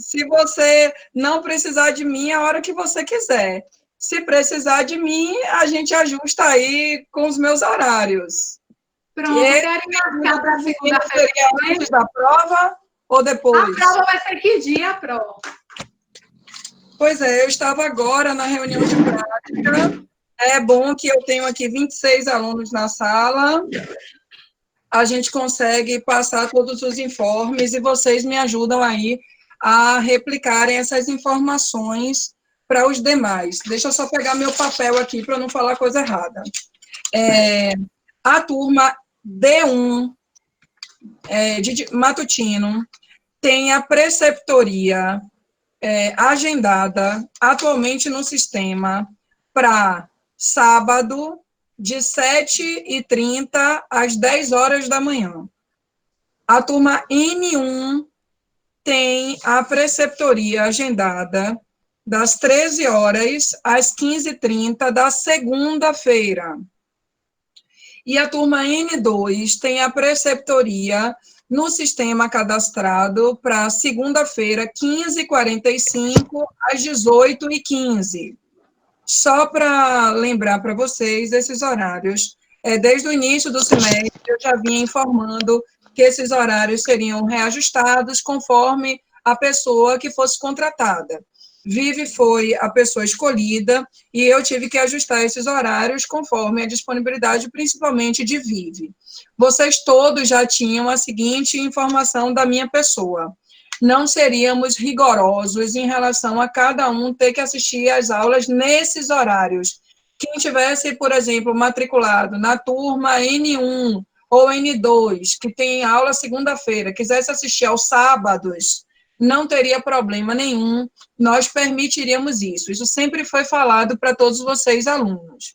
Se você não precisar de mim, a hora que você quiser. Se precisar de mim, a gente ajusta aí com os meus horários. Pronto, querem marcar para segunda-feira? Antes da prova ou depois? A prova vai ser que dia, Pro? Pois é, eu estava agora na reunião de prática. É bom que eu tenho aqui 26 alunos na sala. A gente consegue passar todos os informes e vocês me ajudam aí a replicarem essas informações para os demais. Deixa eu só pegar meu papel aqui para não falar coisa errada. A turma D1 de matutino tem a preceptoria agendada atualmente no sistema para sábado, de 7h30 às 10 horas da manhã. A turma N1 tem a preceptoria agendada das 13 horas às 15h30 da segunda-feira. E a turma N2 tem a preceptoria no sistema cadastrado para segunda-feira, 15h45, às 18h15. Só para lembrar para vocês esses horários. Desde o início do semestre, eu já vinha informando que esses horários seriam reajustados conforme a pessoa que fosse contratada. Vive foi a pessoa escolhida e eu tive que ajustar esses horários conforme a disponibilidade, principalmente de Vive. Vocês todos já tinham a seguinte informação da minha pessoa. Não seríamos rigorosos em relação a cada um ter que assistir às aulas nesses horários. Quem tivesse, por exemplo, matriculado na turma N1 ou N2, que tem aula segunda-feira, quisesse assistir aos sábados, não teria problema nenhum, nós permitiríamos isso. Isso sempre foi falado para todos vocês, alunos.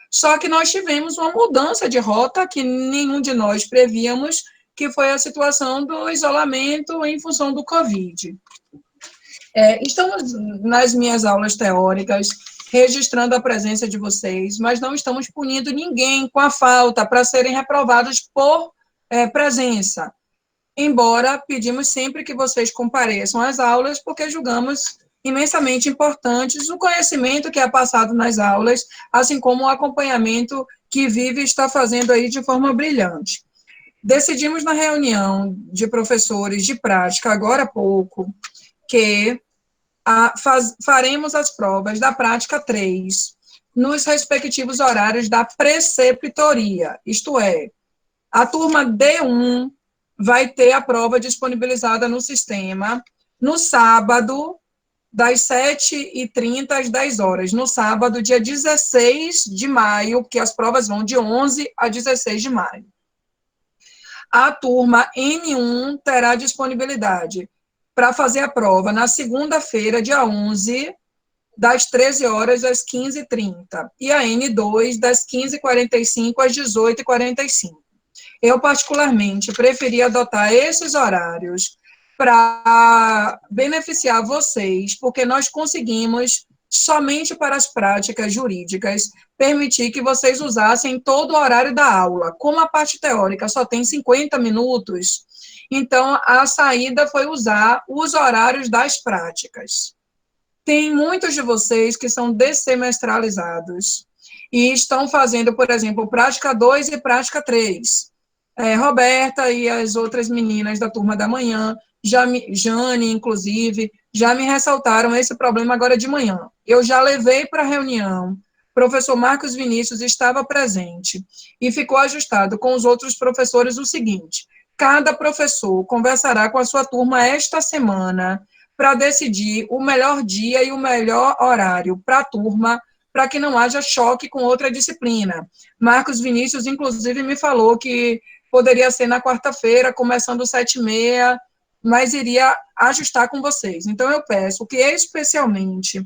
Só que nós tivemos uma mudança de rota que nenhum de nós prevíamos, que foi a situação do isolamento em função do Covid. Estamos nas minhas aulas teóricas, registrando a presença de vocês, mas não estamos punindo ninguém com a falta para serem reprovados por presença. Embora pedimos sempre que vocês compareçam às aulas, porque julgamos imensamente importantes o conhecimento que é passado nas aulas, assim como o acompanhamento que Vive está fazendo aí de forma brilhante. Decidimos na reunião de professores de prática, agora há pouco, que faremos as provas da prática 3 nos respectivos horários da preceptoria, isto é, a turma D1 vai ter a prova disponibilizada no sistema no sábado, das 7h30 às 10 horas, no sábado, dia 16 de maio, porque as provas vão de 11 a 16 de maio. A turma N1 terá disponibilidade para fazer a prova na segunda-feira, dia 11, das 13 horas às 15h30, e a N2 das 15h45 às 18h45. Eu, particularmente, preferi adotar esses horários para beneficiar vocês, porque nós conseguimos, somente para as práticas jurídicas, permitir que vocês usassem todo o horário da aula. Como a parte teórica só tem 50 minutos, então a saída foi usar os horários das práticas. Tem muitos de vocês que são dessemestralizados e estão fazendo, por exemplo, prática 2 e prática 3. Roberta e as outras meninas da turma da manhã, Jane, inclusive, já me ressaltaram esse problema agora de manhã. Eu já levei para a reunião, o professor Marcos Vinícius estava presente e ficou ajustado com os outros professores o seguinte: cada professor conversará com a sua turma esta semana para decidir o melhor dia e o melhor horário para a turma, para que não haja choque com outra disciplina. Marcos Vinícius, inclusive, me falou que poderia ser na quarta-feira, começando 7h30, mas iria ajustar com vocês. Então, eu peço que, especialmente,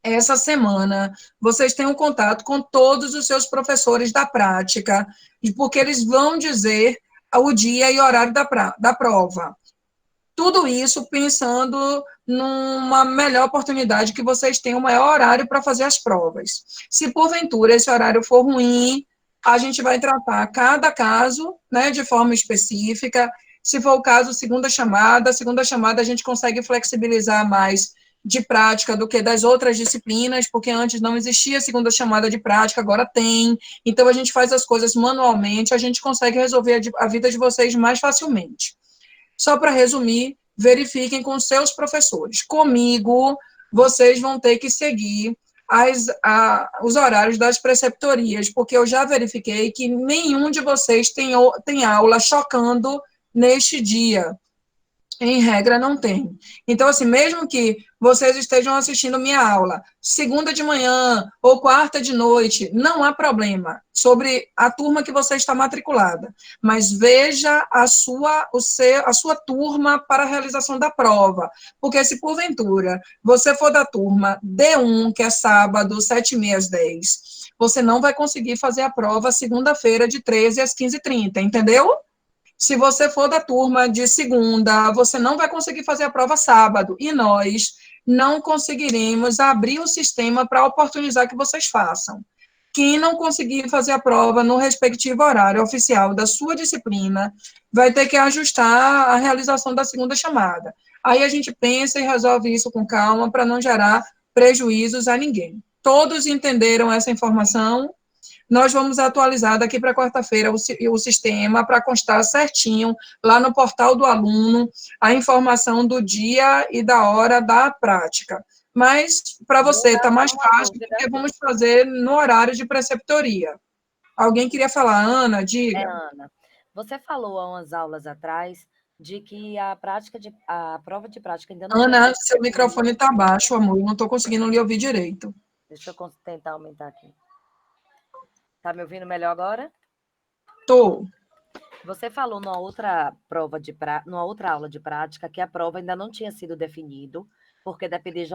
essa semana, vocês tenham contato com todos os seus professores da prática, porque eles vão dizer o dia e horário da prova. Tudo isso pensando numa melhor oportunidade, que vocês tenham um maior horário para fazer as provas. Se, porventura, esse horário for ruim, a gente vai tratar cada caso, né, de forma específica. Se for o caso, segunda chamada a gente consegue flexibilizar mais de prática do que das outras disciplinas, porque antes não existia segunda chamada de prática, agora tem. Então, a gente faz as coisas manualmente, a gente consegue resolver a vida de vocês mais facilmente. Só para resumir, verifiquem com seus professores. Comigo, vocês vão ter que seguir os horários das preceptorias, porque eu já verifiquei que nenhum de vocês tem aula chocando neste dia. Em regra, não tem. Então, assim, mesmo que vocês estejam assistindo minha aula segunda de manhã ou quarta de noite, não há problema sobre a turma que você está matriculada. Mas veja a sua turma para a realização da prova. Porque se, porventura, você for da turma D1, que é sábado, 7h30 às 10, você não vai conseguir fazer a prova segunda-feira de 13 às 15h30, entendeu? Se você for da turma de segunda, você não vai conseguir fazer a prova sábado, e nós não conseguiremos abrir o sistema para oportunizar que vocês façam. Quem não conseguir fazer a prova no respectivo horário oficial da sua disciplina, vai ter que ajustar a realização da segunda chamada. Aí a gente pensa e resolve isso com calma para não gerar prejuízos a ninguém. Todos entenderam essa informação? Nós vamos atualizar daqui para quarta-feira o sistema para constar certinho lá no portal do aluno a informação do dia e da hora da prática. Mas, para você, está mais fácil, porque vamos fazer no horário de preceptoria. Alguém queria falar? Ana, diga. Ana, você falou há umas aulas atrás de que a prova de prática ainda não... Ana, seu microfone está baixo, amor, eu não estou conseguindo lhe ouvir direito. Deixa eu tentar aumentar aqui. Tá me ouvindo melhor agora? Tô. Você falou numa outra aula de prática que a prova ainda não tinha sido definido, porque dependia de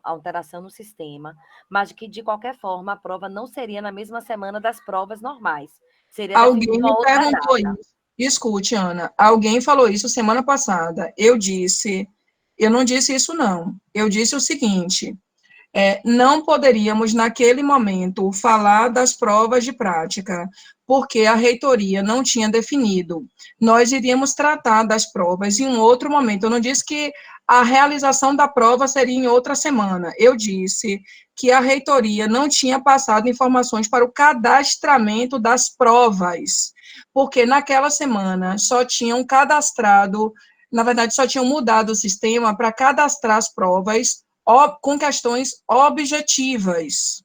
alteração no sistema, mas que, de qualquer forma, a prova não seria na mesma semana das provas normais. Seria Alguém me perguntou isso. Escute, Ana, alguém falou isso semana passada. Eu não disse isso, não. Eu disse o seguinte, não poderíamos, naquele momento, falar das provas de prática, porque a reitoria não tinha definido. Nós iríamos tratar das provas em um outro momento. Eu não disse que a realização da prova seria em outra semana. Eu disse que a reitoria não tinha passado informações para o cadastramento das provas, porque naquela semana só tinham cadastrado, na verdade, só tinham mudado o sistema para cadastrar as provas com questões objetivas.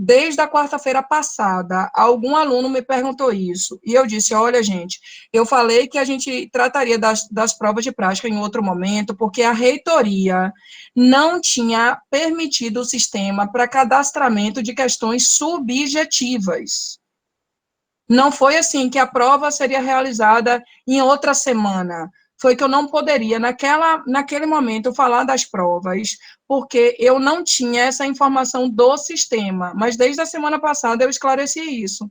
Desde a quarta-feira passada, algum aluno me perguntou isso, e eu disse, olha, gente, eu falei que a gente trataria das provas de prática em outro momento, porque a reitoria não tinha permitido o sistema para cadastramento de questões subjetivas. Não foi assim que a prova seria realizada em outra semana. Foi que eu não poderia, naquele momento, falar das provas, porque eu não tinha essa informação do sistema, mas desde a semana passada eu esclareci isso.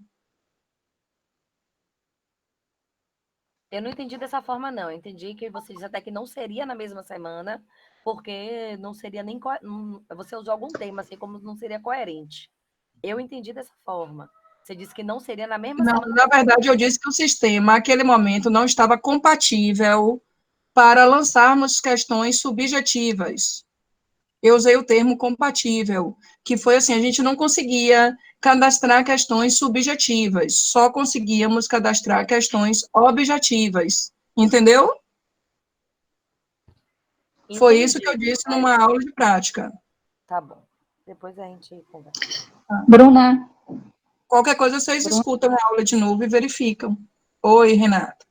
Eu não entendi dessa forma, não. Eu entendi que você diz até que não seria na mesma semana, porque não seria nem... Você usou algum termo, assim, como não seria coerente. Eu entendi dessa forma. Você disse que não seria na mesma semana. Não, na verdade, eu disse que o sistema, naquele momento, não estava compatível para lançarmos questões subjetivas. Eu usei o termo compatível, que foi assim, a gente não conseguia cadastrar questões subjetivas, só conseguíamos cadastrar questões objetivas, entendeu? Entendi. Foi isso que eu disse numa aula de prática. Tá bom. Depois a gente conversa. Bruna. Qualquer coisa, vocês escutam a aula de novo e verificam. Oi, Renata.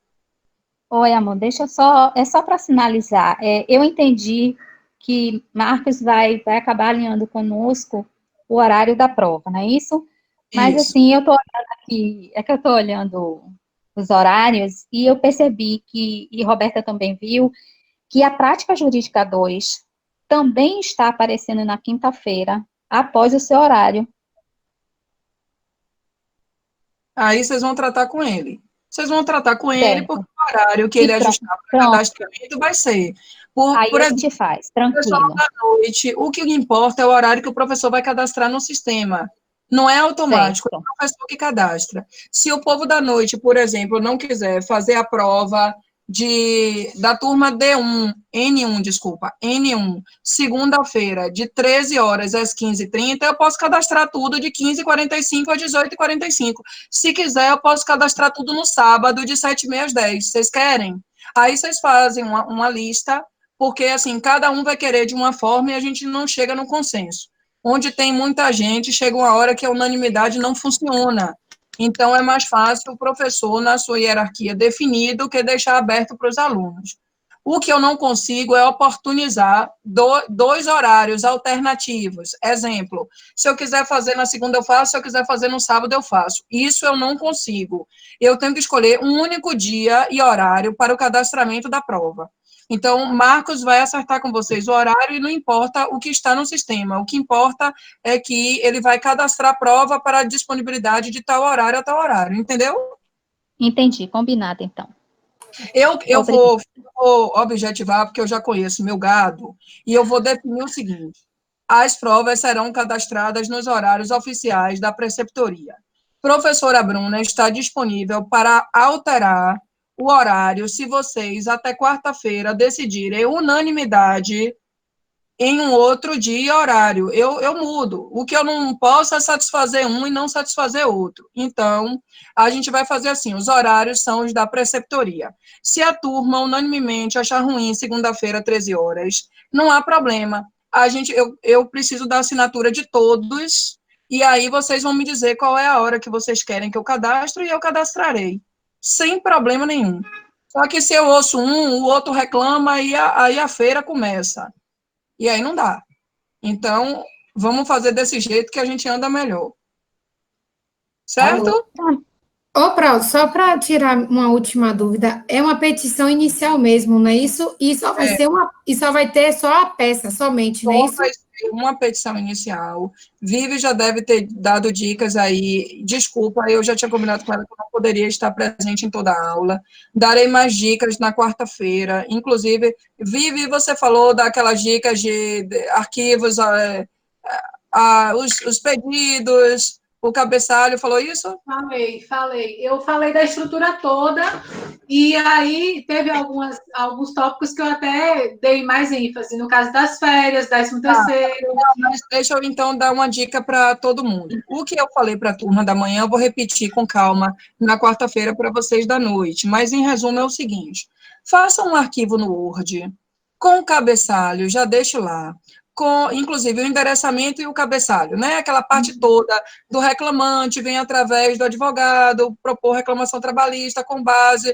Oi, amor, deixa eu só, é só para sinalizar, eu entendi que Marcos vai acabar alinhando conosco o horário da prova, não é isso? Mas, assim, eu estou olhando aqui, é que eu estou olhando os horários e eu percebi que, e Roberta também viu, que a prática jurídica 2 também está aparecendo na quinta-feira, após o seu horário. Aí vocês vão tratar com ele. Vocês vão tratar com ele, porque o horário que ele ajustar para o cadastramento vai ser. Aí a gente faz, tranquilo. Da noite, o que importa é o horário que o professor vai cadastrar no sistema. Não é automático, é o professor que cadastra. Se o povo da noite, por exemplo, não quiser fazer a prova da turma N1, segunda-feira, de 13 horas às 15h30, eu posso cadastrar tudo de 15h45 às 18h45. Se quiser, eu posso cadastrar tudo no sábado, de 7h30 às 10h. Vocês querem? Aí vocês fazem uma lista, porque, assim, cada um vai querer de uma forma e a gente não chega no consenso. Onde tem muita gente, chega uma hora que a unanimidade não funciona. Então, é mais fácil o professor, na sua hierarquia, definir do que deixar aberto para os alunos. O que eu não consigo é oportunizar dois horários alternativos. Exemplo, se eu quiser fazer na segunda, eu faço, se eu quiser fazer no sábado, eu faço. Isso eu não consigo. Eu tenho que escolher um único dia e horário para o cadastramento da prova. Então, Marcos vai acertar com vocês o horário e não importa o que está no sistema. O que importa é que ele vai cadastrar a prova para a disponibilidade de tal horário a tal horário, entendeu? Entendi, combinado, então. Eu vou objetivar, porque eu já conheço meu gado, e eu vou definir o seguinte. as provas serão cadastradas nos horários oficiais da preceptoria. Professora Bruna está disponível para alterar o horário se vocês, até quarta-feira, decidirem unanimidade em um outro dia e horário. Eu mudo. O que eu não posso é satisfazer um e não satisfazer outro. Então, a gente vai fazer assim, os horários são os da preceptoria. Se a turma unanimemente achar ruim segunda-feira, 13 horas, não há problema. Eu preciso da assinatura de todos, e aí vocês vão me dizer qual é a hora que vocês querem que eu cadastre, e eu cadastrarei, sem problema nenhum. Só que se eu ouço um, o outro reclama, aí a feira começa. E aí não dá. Então, vamos fazer desse jeito que a gente anda melhor. Certo? Ô, Prau, só para tirar uma última dúvida, é uma petição inicial mesmo, não é isso? E só vai ser e só vai ter só a peça, somente, não é isso? Vai ser uma petição inicial. Vivi já deve ter dado dicas aí. Desculpa, eu já tinha combinado com ela que eu não poderia estar presente em toda a aula. Darei mais dicas na quarta-feira. Inclusive, Vivi, você falou daquelas dicas de arquivos, os pedidos, o cabeçalho, falou isso? Falei. Eu falei da estrutura toda, e aí teve alguns tópicos que eu até dei mais ênfase, no caso das férias, 13º. Mas deixa eu, então, dar uma dica para todo mundo. O que eu falei para a turma da manhã, eu vou repetir com calma na quarta-feira para vocês da noite, mas, em resumo, é o seguinte: faça um arquivo no Word, com o cabeçalho, já deixo lá, com, inclusive, o endereçamento e o cabeçalho, né? Aquela parte toda do reclamante, vem através do advogado, propor reclamação trabalhista com base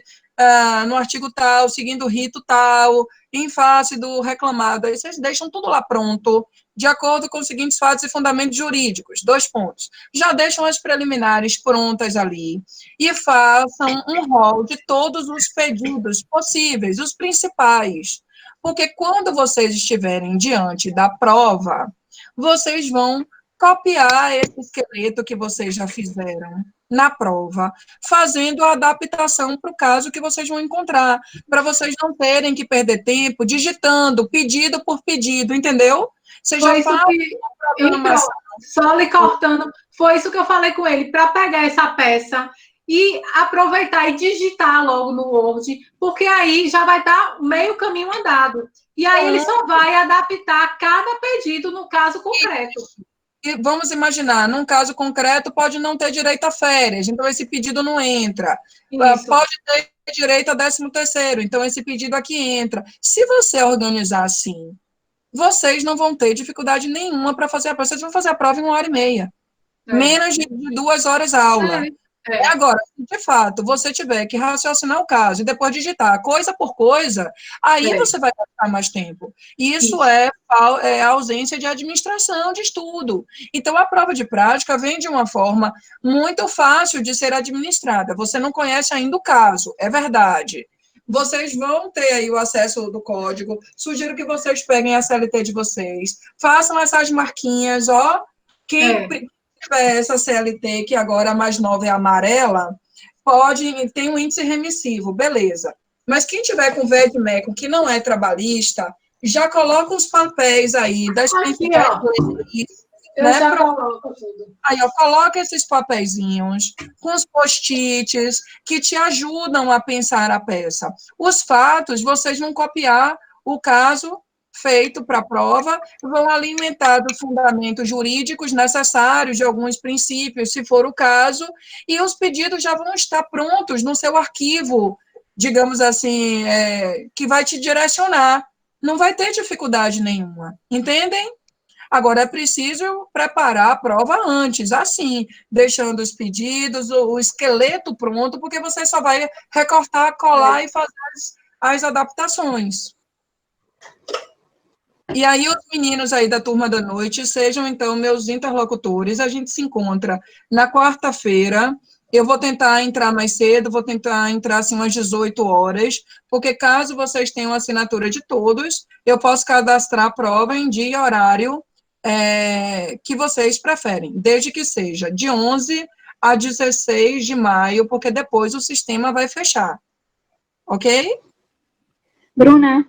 no artigo tal, seguindo o rito tal, em face do reclamado. Aí vocês deixam tudo lá pronto, de acordo com os seguintes fatos e fundamentos jurídicos. 2 pontos. Já deixam as preliminares prontas ali e façam um rol de todos os pedidos possíveis, os principais. Porque quando vocês estiverem diante da prova, vocês vão copiar esse esqueleto que vocês já fizeram na prova, fazendo a adaptação para o caso que vocês vão encontrar, para vocês não terem que perder tempo digitando pedido por pedido, entendeu? Você já fala então, só lhe cortando, foi isso que eu falei com ele, para pegar essa peça e aproveitar e digitar logo no Word, porque aí já vai estar meio caminho andado. E aí ele só vai adaptar cada pedido no caso concreto. E vamos imaginar, num caso concreto, pode não ter direito a férias, então esse pedido não entra. Isso. Pode ter direito a 13º, então esse pedido aqui entra. Se você organizar assim, vocês não vão ter dificuldade nenhuma para fazer a prova. Vocês vão fazer a prova em 1h30. Menos de 2 horas aula. Agora, se de fato você tiver que raciocinar o caso e depois digitar coisa por coisa, aí você vai gastar mais tempo. Isso é a ausência de administração de estudo. Então, a prova de prática vem de uma forma muito fácil de ser administrada. Você não conhece ainda o caso, é verdade. Vocês vão ter aí o acesso do código. Sugiro que vocês peguem a CLT de vocês, façam essas marquinhas, ó. Quem tiver essa CLT, que agora a mais nova é amarela, tem um índice remissivo, beleza. Mas quem tiver com VEDMECO, que não é trabalhista, já coloca os papéis aí das Aí, ó, coloca esses papeizinhos com os post-its que te ajudam a pensar a peça. Os fatos, vocês vão copiar o caso feito para a prova, vão alimentar dos fundamentos jurídicos necessários de alguns princípios, se for o caso, e os pedidos já vão estar prontos no seu arquivo, digamos assim, que vai te direcionar. Não vai ter dificuldade nenhuma, entendem? Agora, é preciso preparar a prova antes, assim, deixando os pedidos, o esqueleto pronto, porque você só vai recortar, colar e fazer as adaptações. E aí, os meninos aí da turma da noite sejam, então, meus interlocutores. A gente se encontra na quarta-feira. Eu vou tentar entrar mais cedo, vou tentar entrar, assim, umas 18 horas, porque caso vocês tenham assinatura de todos, eu posso cadastrar a prova em dia e horário que vocês preferem, desde que seja de 11 a 16 de maio, porque depois o sistema vai fechar. Ok? Bruna,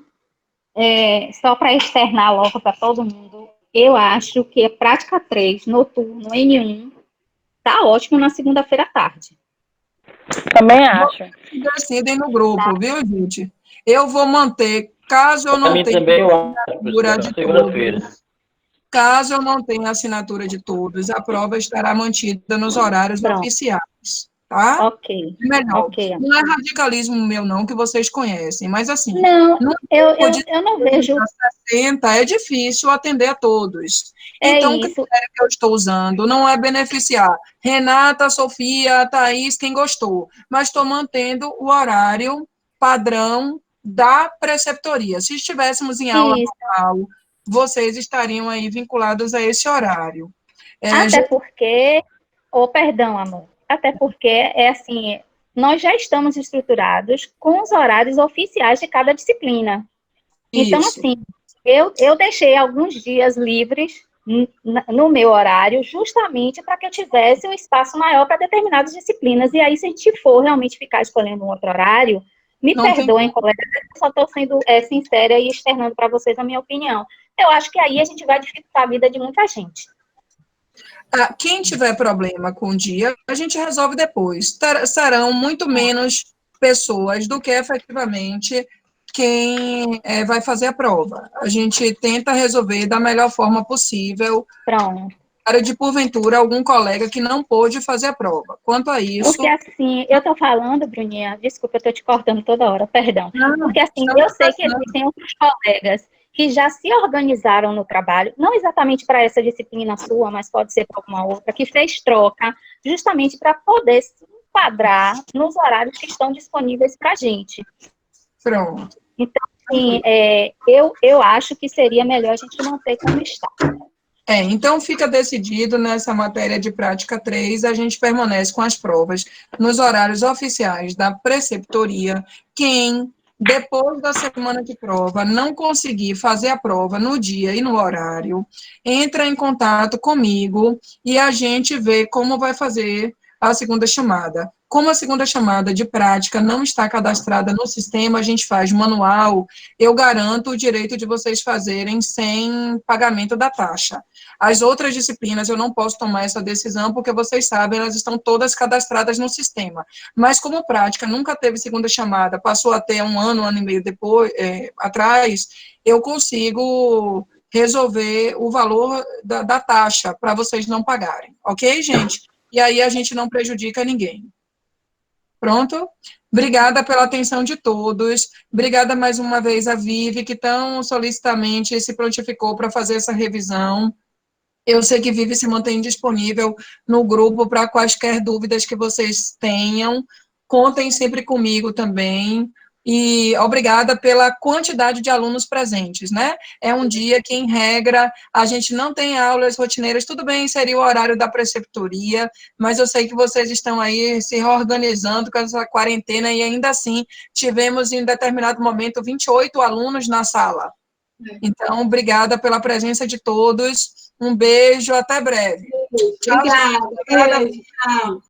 só para externar logo para todo mundo, eu acho que a prática 3, noturno, N1, tá ótimo na segunda-feira à tarde. Também acho. Decidem no grupo, viu, gente? Eu vou manter, caso eu não tenha assinatura de todos, caso eu não tenha assinatura de todos, a prova estará mantida nos horários oficiais, tá? Ok. Melhor. Ok. Não é radicalismo meu, não, que vocês conhecem, mas assim, Não, eu não vejo. 60 é difícil atender a todos. Então, o critério que eu estou usando não é beneficiar Renata, Sofia, Thaís, quem gostou, mas estou mantendo o horário padrão da preceptoria. Se estivéssemos em aula normal, vocês estariam aí vinculados a esse horário. Até porque, perdão, amor, até porque é assim, nós já estamos estruturados com os horários oficiais de cada disciplina. Então, assim, eu deixei alguns dias livres no meu horário, justamente para que eu tivesse um espaço maior para determinadas disciplinas. E aí, se a gente for realmente ficar escolhendo um outro horário, me perdoem, colegas, eu só estou sendo sincera e externando para vocês a minha opinião. Eu acho que aí a gente vai dificultar a vida de muita gente. Quem tiver problema com o dia, a gente resolve depois. Serão muito menos pessoas do que efetivamente quem vai fazer a prova. A gente tenta resolver da melhor forma possível. Pronto. Para de, porventura, algum colega que não pôde fazer a prova. Quanto a isso... Porque, assim, eu estou falando, Bruninha, desculpa, eu estou te cortando toda hora, perdão. Porque, assim, eu sei que existem outros colegas que já se organizaram no trabalho, não exatamente para essa disciplina sua, mas pode ser para alguma outra, que fez troca, justamente para poder se enquadrar nos horários que estão disponíveis para a gente. Pronto. Então, assim, eu acho que seria melhor a gente manter como está. Então fica decidido nessa matéria de prática 3, a gente permanece com as provas nos horários oficiais da preceptoria. Quem, depois da semana de prova, não conseguir fazer a prova no dia e no horário, entra em contato comigo e a gente vê como vai fazer a segunda chamada. Como a segunda chamada de prática não está cadastrada no sistema, a gente faz manual, eu garanto o direito de vocês fazerem sem pagamento da taxa. As outras disciplinas eu não posso tomar essa decisão, porque vocês sabem, elas estão todas cadastradas no sistema. Mas como prática nunca teve segunda chamada, passou até um ano e meio depois, atrás, eu consigo resolver o valor da taxa para vocês não pagarem. Ok, gente? E aí a gente não prejudica ninguém. Pronto? Obrigada pela atenção de todos. Obrigada mais uma vez a Vivi, que tão solicitamente se prontificou para fazer essa revisão. Eu sei que Vivi se mantém disponível no grupo para quaisquer dúvidas que vocês tenham. Contem sempre comigo também. E obrigada pela quantidade de alunos presentes, né? É um dia que, em regra, a gente não tem aulas rotineiras. Tudo bem, seria o horário da preceptoria, mas eu sei que vocês estão aí se reorganizando com essa quarentena e, ainda assim, tivemos, em determinado momento, 28 alunos na sala. Então, obrigada pela presença de todos. Um beijo, até breve. Obrigada. Tchau.